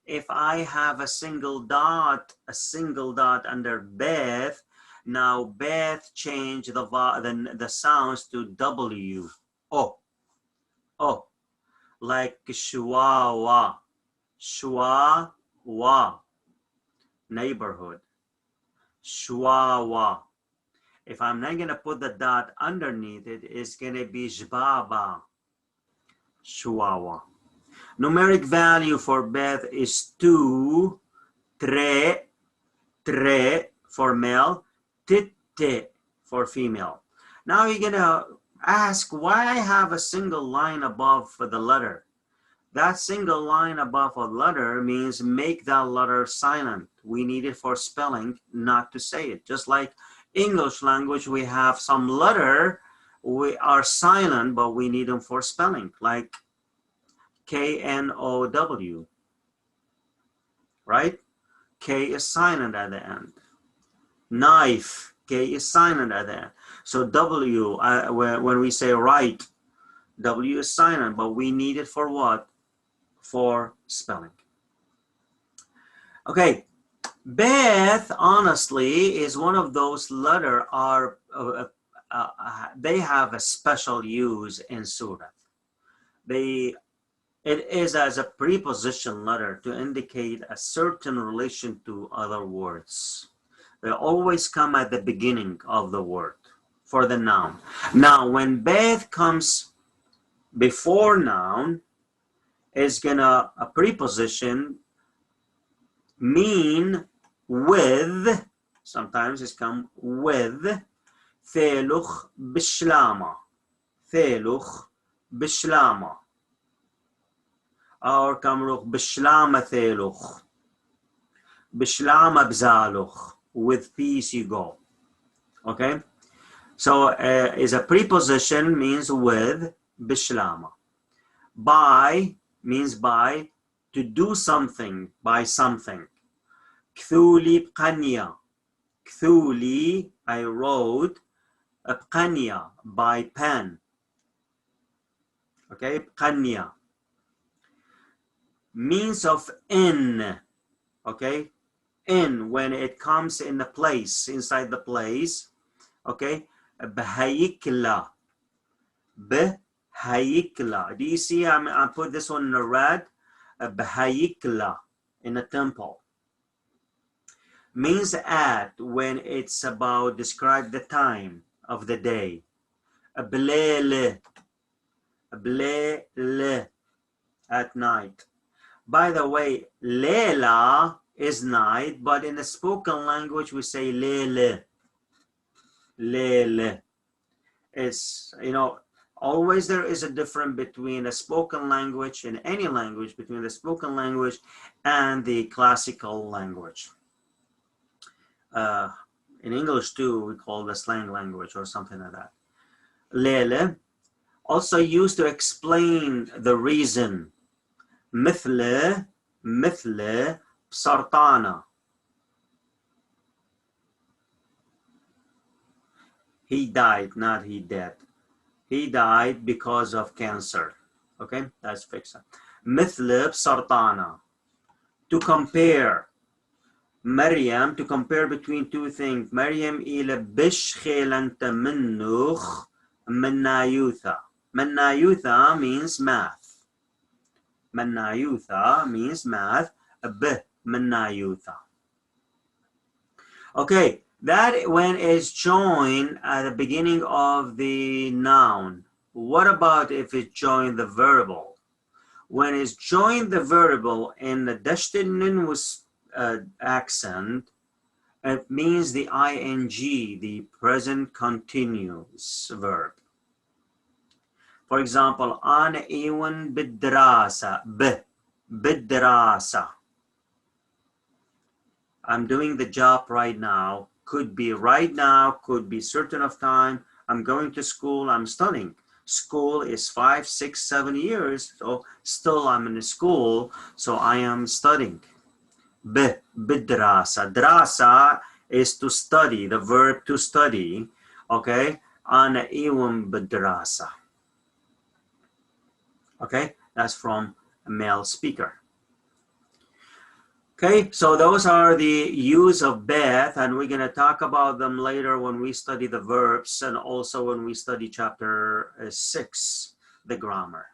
If I have a single dot under Beth, now Beth change the sounds to W. Oh, like Chihuahua, neighborhood, Chihuahua. If I'm not gonna put the dot underneath it, it's gonna be Jbaba, Chihuahua. Numeric value for Beth is 2, tre for male, titte for female. Now you're gonna ask why I have a single line above for the letter. That single line above a letter means make that letter silent. We need it for spelling, not to say it. Just like English language, we have some letter we are silent, but we need them for spelling, like K-N-O-W, right? K is silent at the end. Knife, K is silent at the end. So W, when we say write, W is silent, but we need it for what? For spelling. Okay, Beth, honestly, is one of those letters they have a special use in Surat. It is as a preposition letter to indicate a certain relation to other words. They always come at the beginning of the word for the noun. Now, when Beth comes before noun, is gonna a preposition mean with, sometimes it's come with, ثالخ بشلامة, ثالخ بشلامة, or كمرخ بشلامة ثالخ, بشلامة بزالخ, with peace you go. Okay, so is a preposition means with, بشلامة. By means by, to do something, by something. كثولي بقنية, كثولي I wrote, بقنية by pen. Okay, بقنية means of in. Okay, in when it comes in the place, inside the place. Okay, بهيكلة, بهيكلة. Do you see I put this one in the red? بهيكلة, in a temple. Means at when it's about describe the time of the day. بليلة, بليلة, at night. By the way, Leila is night, but in the spoken language we say Lele. Lele. It's, you know, always there is a difference between a spoken language and any language, between the spoken language and the classical language. In English too, we call the slang language or something like that. Lele, also used to explain the reason. مثل سرطانة. He died, not he dead. He died because of cancer. Okay, that's fixed. مثل سرطانة. To compare. Maryam, to compare between two things. Maryam إلى بش خيلنت منوخ منايوثا. Manayutha means math. Manayutha means math. B, Manayutha. Okay, That when it's joined at the beginning of the noun. What about if it joined the variable? When it's joined the variable in the dashtin with accent, it means the ing, the present continuous verb. For example, أنا إيون بالدراسة. بالدراسة. I'm doing the job right now. Could be right now, could be certain of time. I'm going to school, I'm studying. School is 5, 6, 7 years. So still I'm in school, so I am studying. بالدراسة. دراسة is to study, the verb to study. Okay? أنا إيون بالدراسة. Okay, that's from a male speaker. Okay, so those are the use of Beth, and we're going to talk about them later when we study the verbs and also when we study chapter 6, the grammar.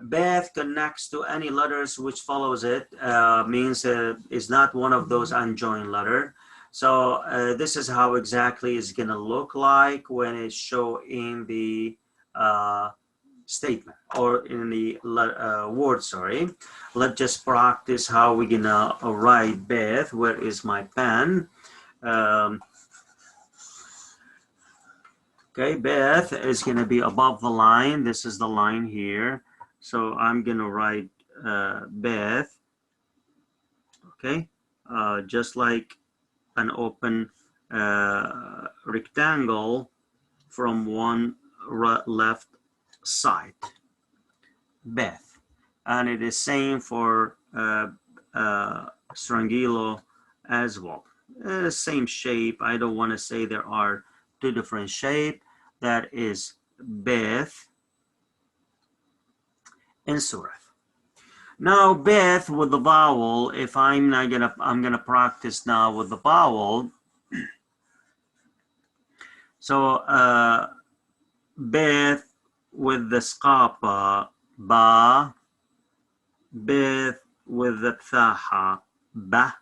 Beth connects to any letters which follows it, means it's not one of those unjoined letters. So this is how exactly it's going to look like when it's shown in the statement or in the word, sorry. Let's just practice how we're gonna write Beth. Where is my pen? Okay, Beth is gonna be above the line. This is the line here. So I'm gonna write Beth. Okay, just like an open rectangle from one left side. Beth, and it is same for Strangilo as well. Same shape. I don't want to say there are two different shapes. That is Beth and Surah. Now Beth with the vowel. If I'm gonna practice now with the vowel. So Beth with the skapa, ba. Beth with the pthaha, ba.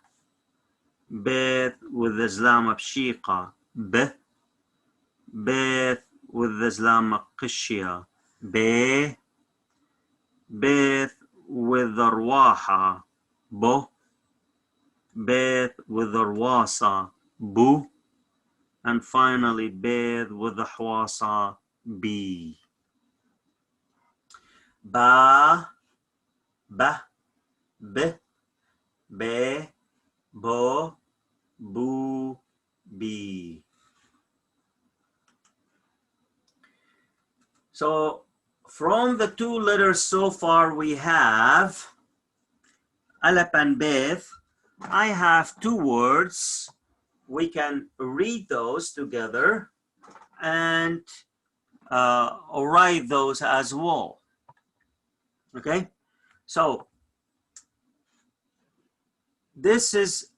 Beth with the zlama pshiqa, b. Beth with the zlama qishya, b. Beth with the rwaha, bo. Beth with the rwasa, bu. And finally, Beth with the hwasa, b. Ba, ba, b, be, bo, bu, bi. So from the two letters so far we have Alap and Beth. I have two words. We can read those together and write those as well. Okay, so this is,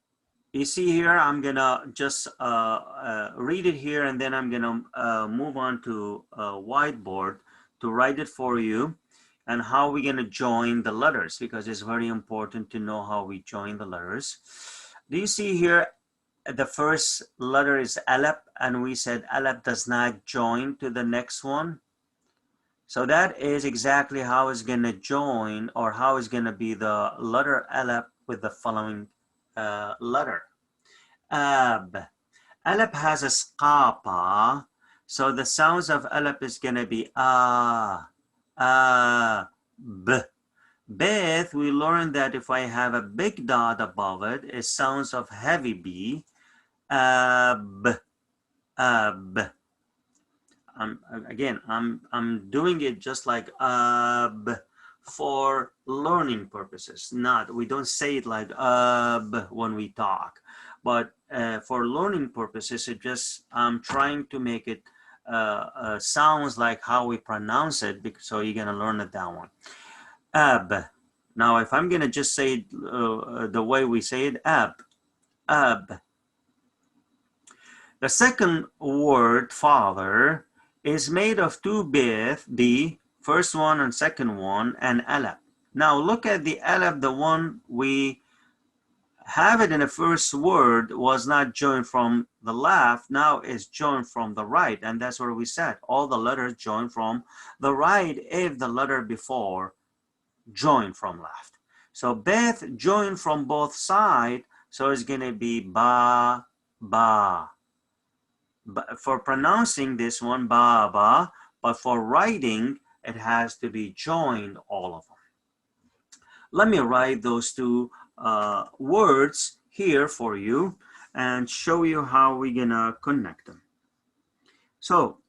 you see here, I'm gonna just read it here and then I'm gonna move on to whiteboard to write it for you and how we're gonna join the letters, because it's very important to know how we join the letters. Do you see here the first letter is Alap, and we said Alap does not join to the next one. So that is exactly how it's gonna join, or how it's gonna be the letter Alap with the following letter. Ab. Alap has a skapa, so the sounds of Alap is gonna be b. Beth, we learned that if I have a big dot above it, it sounds of heavy B. Ab. Ab. Again, I'm doing it just like for learning purposes. We don't say it like when we talk, but for learning purposes, I'm trying to make it sounds like how we pronounce it, so you're gonna learn it that one. Ab. Now, if I'm gonna just say it the way we say it, ab. The second word, father, is made of two Beth, the first one and second one, and Alap. Now look at the Alap, the one we have it in the first word was not joined from the left, now it's joined from the right, and that's what we said. All the letters join from the right if the letter before joined from left. So Beth joined from both sides, so it's going to be ba, ba. But for pronouncing this one, ba, ba, but for writing, it has to be joined, all of them. Let me write those two words here for you and show you how we're gonna connect them. So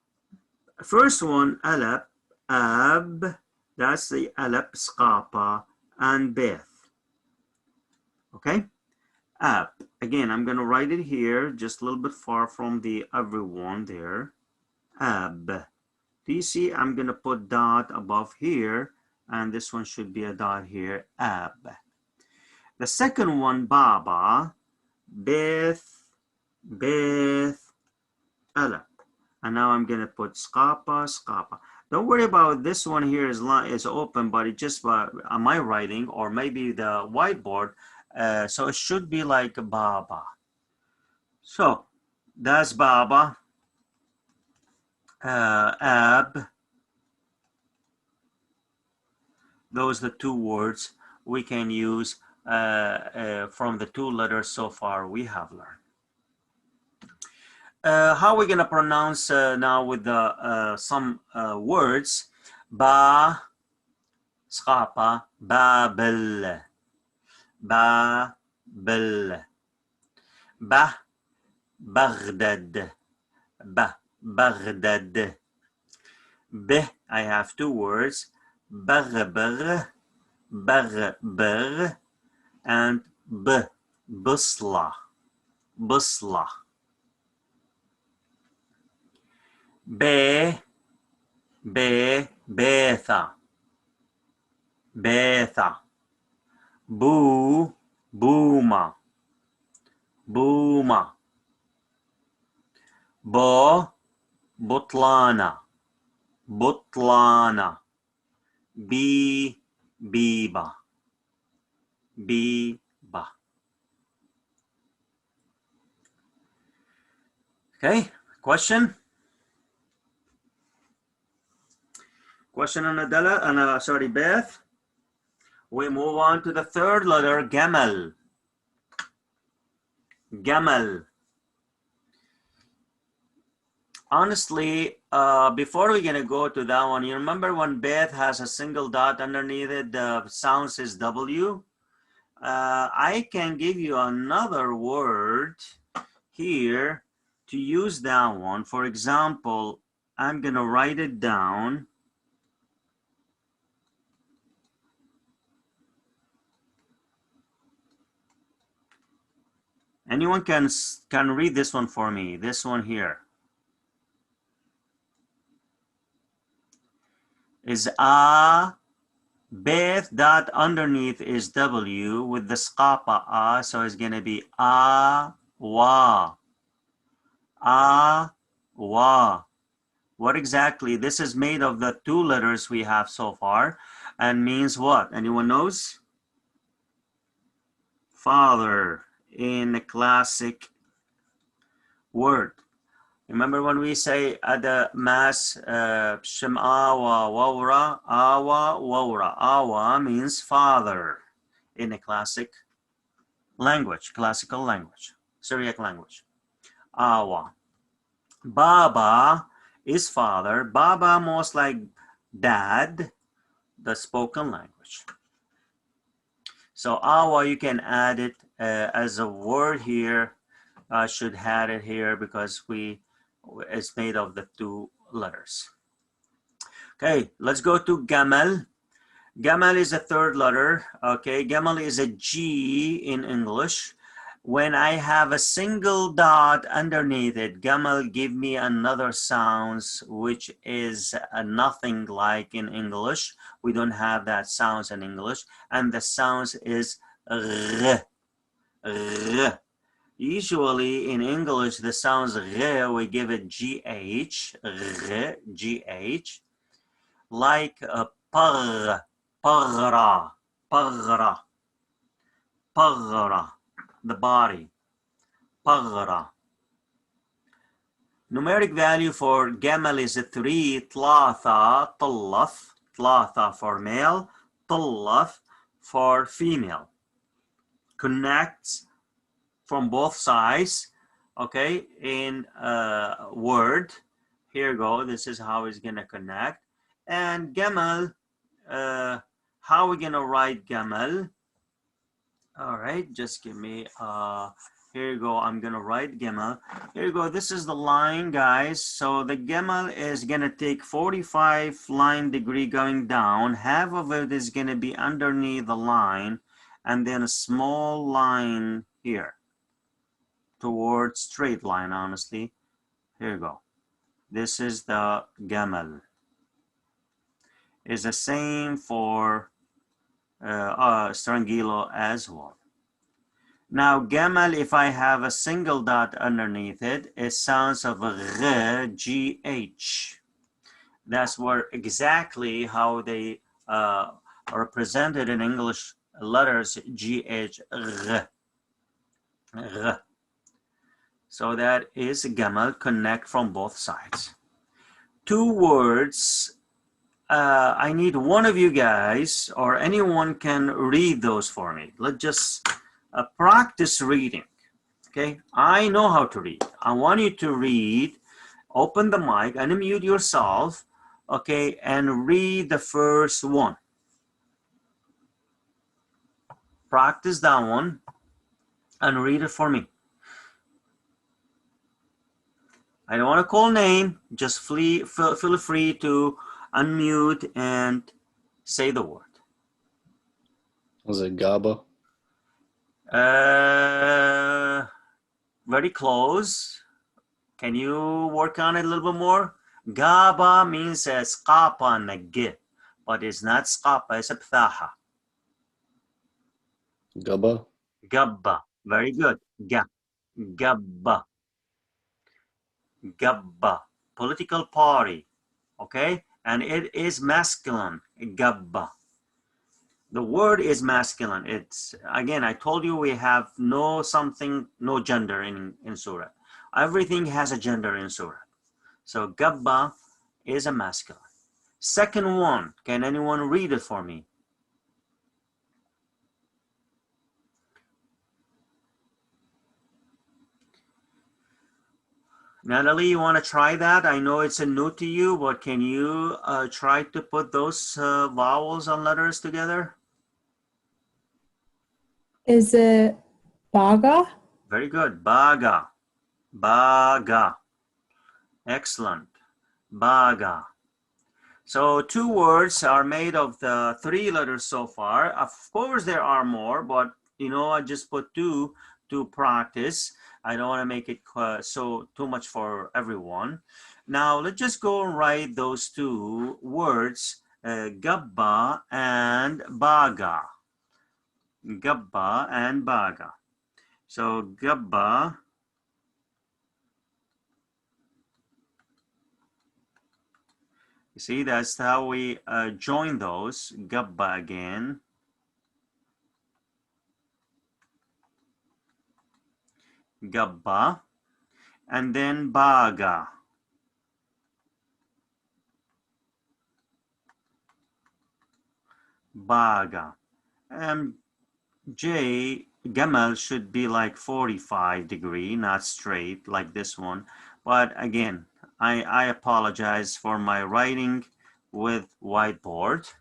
first one, Alap, Ab, that's the Alap, Skapa, and Beth. Okay, Ab. Again, I'm gonna write it here, just a little bit far from the everyone there. Ab. Do you see? I'm gonna put dot above here, and this one should be a dot here. Ab. The second one, Baba, Beth, Beth, Alap. And now I'm gonna put Skapa, Skapa. Don't worry about this one here is open, but it just on my writing or maybe the whiteboard. So it should be like Baba. So that's Baba, Ab. Those are the two words we can use from the two letters so far we have learned. How are we gonna pronounce now with the some words? Ba, Skapa, Babel, Babel, Ba, Baghdad, Ba, Baghdad. B, I have two words, Bagber, Bagber, and B, Busla, Busla. Be, Betha, Betha. Boo, Booma, Booma. Bo, Butlana, Butlana. Be, Biba, Biba. Okay, question? Question on Adela, sorry, Beth. We move on to the third letter, Gamal. Gamal. Honestly, before we're gonna go to that one, you remember when Beth has a single dot underneath it, the sound says W? I can give you another word here to use that one. For example, I'm gonna write it down. Anyone can read this one for me, this one here. Is A, Beth dot underneath is W with the Skapa A, so it's gonna be A, Wa. A, Wa. What exactly? This is made of the two letters we have so far and means what? Anyone knows? Father in a classic word. Remember when we say at the mass, Shem'awa Wawra, Awa Wawra. Awa means father in a classic language, classical language, Syriac language. Awa. Baba is father. Baba most like dad, the spoken language. So Awa, you can add it as a word here. I should add it here because it's made of the two letters. Okay, let's go to Gamal. Gamal is a third letter. Okay, Gamal is a G in English. When I have a single dot underneath it, Gamal give me another sounds which is nothing like in English. We don't have that sounds in English, and the sounds is r, r. Usually in English, the sounds r, we give it gh, r, gh, like par, pagra, pagra, pagra. the body. Paghra. Numeric value for gamal is 3. Tlatha, tallath. Tlatha for male, tallath for female. Connects from both sides, okay, in word. Here you go, this is how it's gonna connect. And gamal, how are we gonna write gamal? All right, just give me, here you go, I'm gonna write gamal. Here you go, this is the line, guys. So the gamal is gonna take 45 line degree going down. Half of it is gonna be underneath the line, and then a small line here towards straight line, honestly. Here you go. This is the gamal. Is the same for strangilo as well. Now gamal, if I have a single dot underneath it, it sounds of a gh. That's where exactly how they are represented in English letters, gh, So that is gamal, connect from both sides. 2 words. I need one of you guys or anyone can read those for me. Let's just practice reading. Okay, I know how to read. I want you to read. Open the mic, unmute yourself, okay, and read the first one. Practice that one and read it for me. I don't want to call name, just feel free to unmute and say the word. Was it GABA? Very close. Can you work on it a little bit more? Gaba means skapa nag, but it's not skapa, it's a pthaha. GABA? Gabba. Very good. Gabba. Gabba. Political party. Okay? And it is masculine. Gabba. The word is masculine. It's, again, I told you we have no gender in surah. Everything has a gender in surah. So gabba is a masculine. Second one, can anyone read it for me? Natalie, you want to try that? I know it's a new to you, but can you try to put those vowels and letters together? Is it baga? Very good. Baga. Baga. Excellent. Baga. So 2 words are made of the 3 letters so far. Of course, there are more, but I just put 2 to practice. I don't want to make it too much for everyone. Now let's just go and write those 2 words, gabba and baga. Gabba and baga. So gabba. You see, that's how we join those. Gabba again. Gabba. And then baga. Baga. Gamal should be like 45 degree, not straight like this one. But again, I apologize for my writing with whiteboard.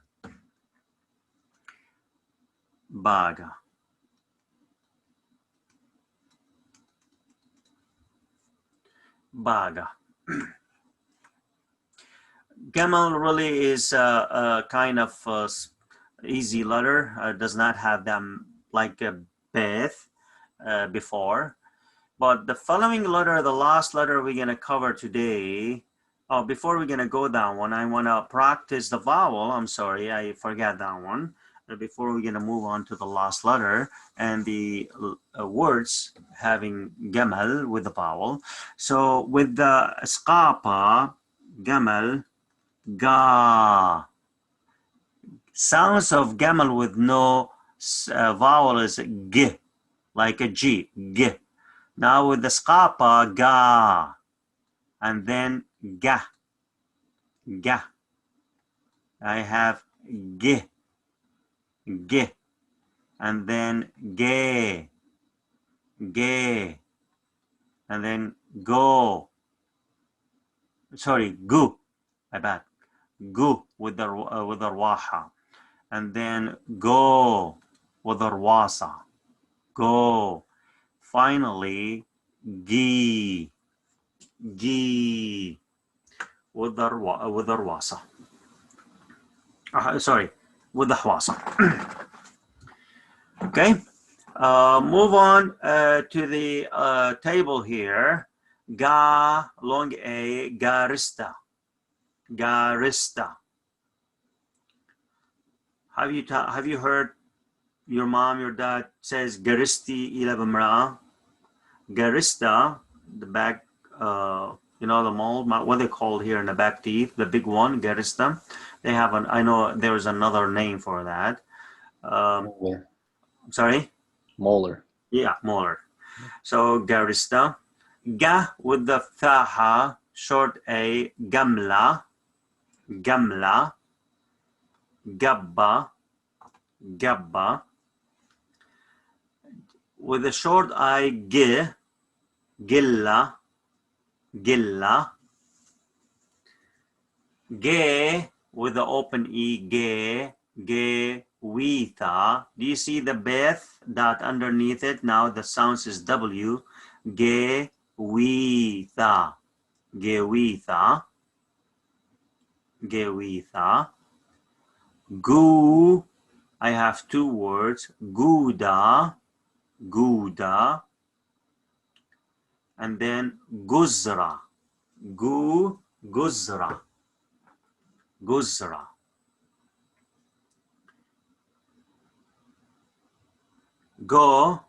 Baga. Baga. Gamal really is a kind of easy letter. Does not have them like a Beth before. But the following letter, the last letter we're going to cover today, before we're going to go that one, I want to practice the vowel. I'm sorry, I forgot that one. Before we're going to move on to the last letter and the words having gamal with the vowel. So with the skapa, gamal, ga. Sounds of gamal with no vowel is g, like a G, G. Now with the skapa, ga, and then ga, ga. I have G, G, and then ge, ge, and then go. Sorry, gu, my bad. Gu with the rwaha, and then go with the rwasa. Go. Finally, gi, gi with the rwasa. Sorry, with the hwasa. Okay. Move on to the table here. Ga, long A, garista. Garista. Have you heard your mom, your dad says garisti ila bimra'a? Garista, the back, you know, the mold, what they call here in the back teeth, the big one, garista. They have an, I know there's another name for that. Molar. Sorry? Molar. Yeah, molar. So garista. Ga with the thaha, short A, gamla, gamla, gabba, gabba. With the short I, gi, gilla, gilla. Ge with the open E, ge, ge, witha. Do you see the Beth dot underneath it? Now the sound is W. Ge, witha. Ge, witha. Ge, witha. Gu, I have two words. Guda, guda. And then guzra. Gu, guzra. Guzra. Go,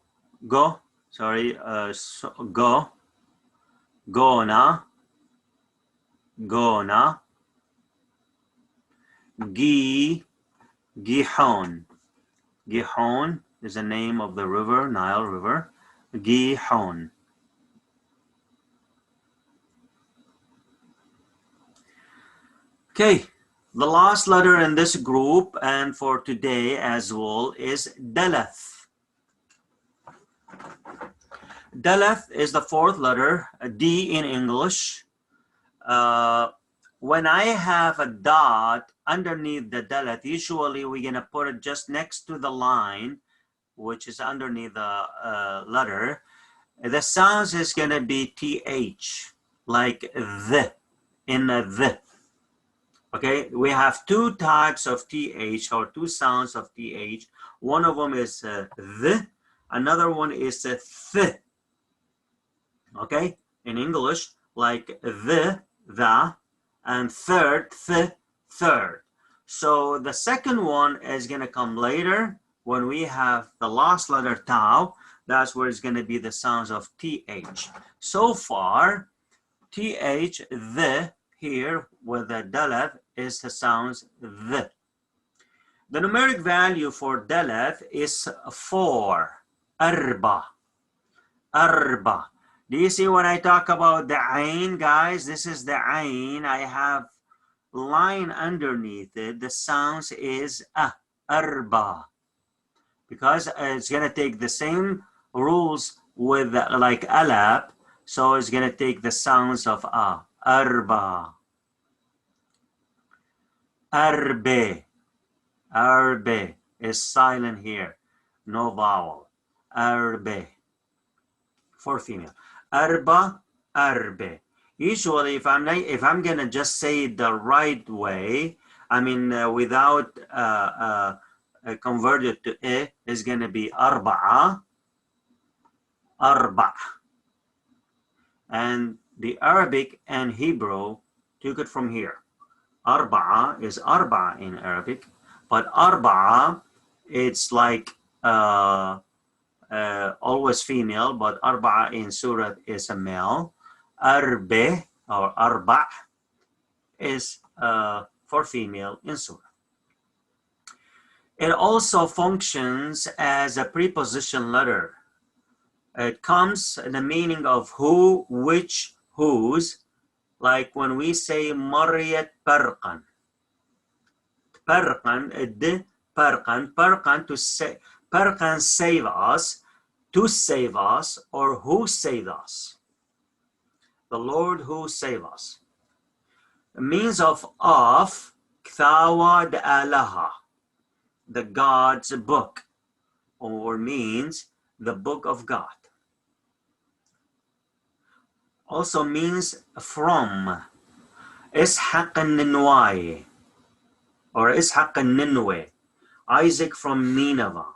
go, sorry, go, gona, gona. Gi, Gihon. Gihon is the name of the river, Nile River. Gihon. Okay, the last letter in this group and for today as well is Dalath. Dalath is the fourth letter, a D in English. When I have a dot underneath the Dalath, usually we're gonna put it just next to the line, which is underneath the letter. The sounds is gonna be TH, like the, in the. Okay, we have two types of TH or two sounds of TH. One of them is the, another one is th. Okay, in English, like the, and third, third. So the second one is going to come later when we have the last letter tau. That's where it's going to be the sounds of TH. So far, TH, the, here with the Dalath is the sounds the. The numeric value for Dalath is 4. Arba. Arba. Do you see when I talk about the Ain, guys? This is the Ain. I have line underneath it. The sounds is Arba. Because it's going to take the same rules with like Alap. So it's going to take the sounds of Arba. Arbe. Arbe is silent here. No vowel. Arbe. For female. Arba, arbe. Usually, if I'm gonna just say it the right way, I mean without convert it to e, is gonna be arba'a, arba'. And the Arabic and Hebrew took it from here. Arba'a is arba' in Arabic, but arba'a, it's like always female, but arba'a in Surah is a male. Arbe or arba' is for female in Surah. It also functions as a preposition letter. It comes in the meaning of who, which, whose. Like when we say Mariyat Parqan. Parqan, Parqan to say, Parqan save us, to save us, or who saved us. The Lord who saved us. The means of Kthawa Alaha, the God's book, or means the book of God. Also means from. Ishaq al-Ninwai, or Ishaq al-Ninwe, Isaac from Nineveh.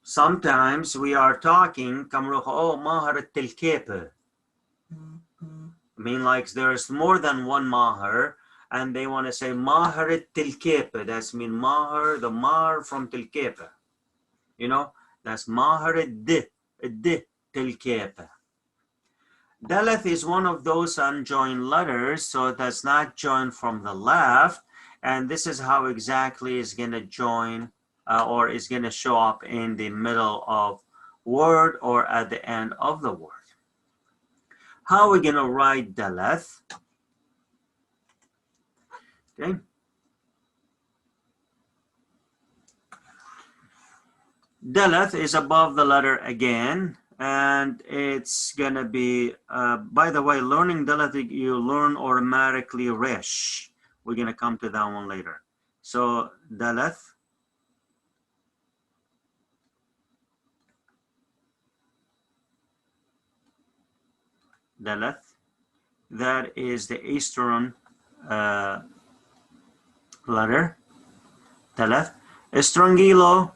Sometimes we are talking, oh, Mahar al-Tilkepe. I mean, like there's more than one Mahar, and they want to say Mahar al-Tilkepe. That's mean Mahar, the Mahar from Tilkepe. You know, that's Mahar al-Tilkepe. Daleth is one of those unjoined letters, so that's not joined from the left, and this is how exactly it's going to join or is going to show up in the middle of word or at the end of the word. How are we going to write Daleth? Okay. Daleth is above the letter again. And it's gonna be, by the way, learning Daleth, you learn automatically Resh. We're gonna come to that one later. So Daleth. Daleth. That is the Eastern letter. Daleth. Estrangilo,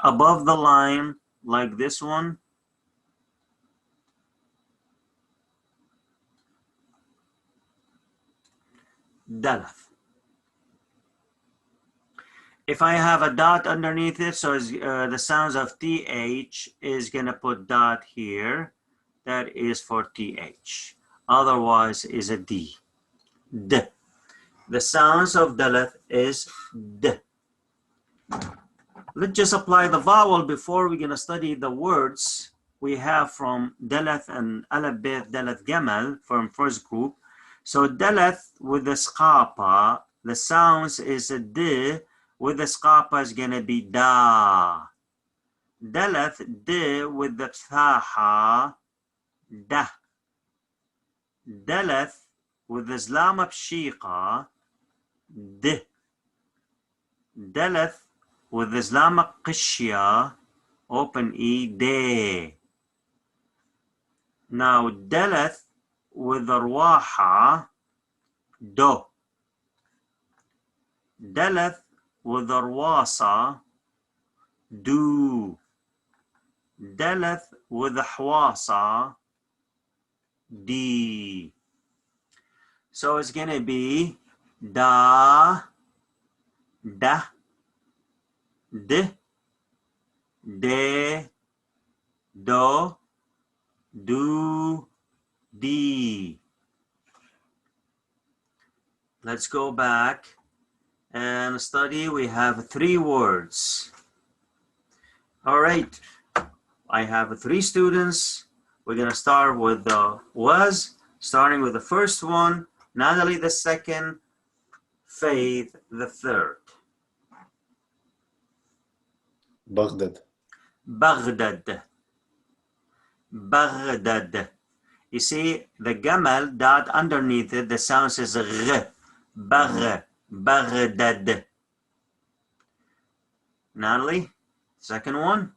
above the line, like this one. Daleth. If I have a dot underneath it, so the sounds of TH is going to put dot here. That is for TH. Otherwise is a D. D. The sounds of Daleth is D. Let's just apply the vowel before we're going to study the words we have from Daleth and Alap, Beth, Daleth, Gamal from first group. So Daleth with the skapa, the sounds is a D, with the skapa is going to be da. Daleth, D with the thaha, da. Daleth with the zlama pshiqa, D. Daleth with the zlama qishya, open E, de. Now Daleth with the ruaha, do. Daleth with the ruasa, do. Daleth with the hwasa, D. So it's going to be da, da, d, de, do, do, D. Let's go back and study. We have 3 words. All right. I have 3 students. We're going to start with the was, starting with the first one, Natalie the second, Faith the third. Baghdad. Baghdad. Baghdad. You see the gamal dot underneath it, the sound says r. Baghdad. Natalie, second one.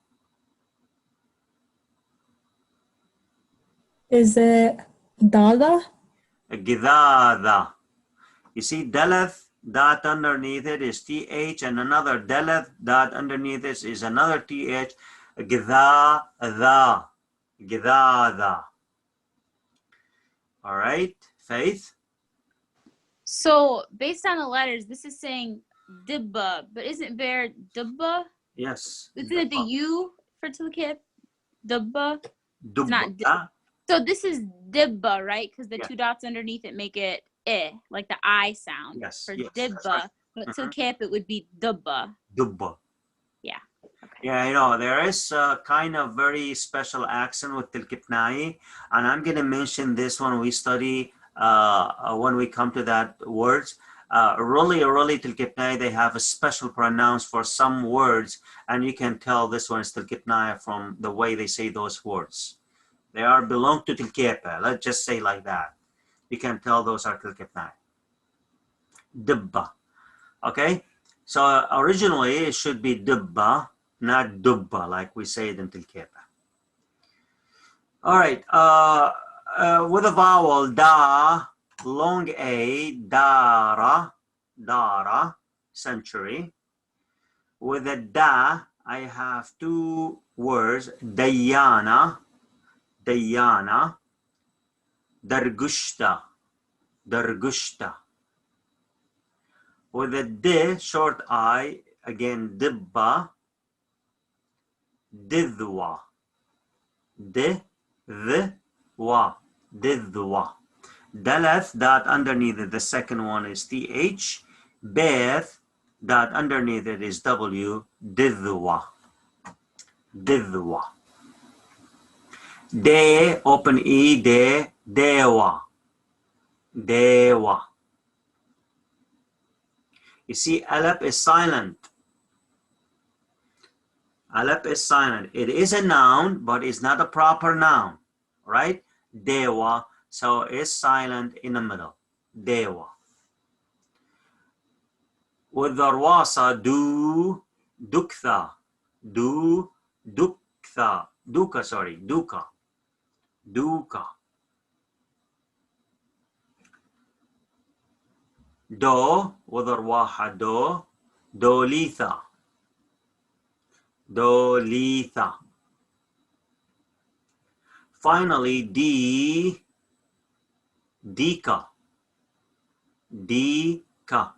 Is it Dada? Gidada. You see Daleth dot underneath it is th, and another Daleth dot underneath it is another th. Gidada. Gidada. All right, Faith. So based on the letters, this is saying dibba, but isn't there dibba? Yes. Isn't it the U for tilkip? Dibba. Dubba. It's not dib. So this is dibba, right? Because the 2 dots underneath it make it like the I sound. Yes. For yes, dibba, right. but tilkip it would be dubba. Dubba. Yeah. Okay. Yeah, I know there is a kind of very special accent with tilkipnai, and I'm going to mention this when we study when we come to that words. Really tilkipnai, they have a special pronounce for some words, and you can tell this one is tilkipnai from the way they say those words. They are belong to tilkepa. Let's just say like that. You can tell those are tilkipnai. Dibba. Okay, so originally it should be dibba, not dubba, like we say it in Tilkepa. All right, with a vowel, da, long A, dara, dara, century. With a da, I have two words, dayana, dayana, dargushta, dargushta. With a D, short I, again, dibba, didwa, didwa, didwa. Daleth, that underneath it, the second one is TH. Beth, that underneath it is W, didwa, didwa. De, open E, de, dewa, dewa. You see, Alap is silent. Alap is silent. It is a noun, but it's not a proper noun, right? Dewa, so it's silent in the middle. Dewa. With the rwasa, do, duktha, do, duktha, duka, sorry, duka, duka. Do, with the rwaha, do, dolitha, dolitha. Finally, D, dika, dika.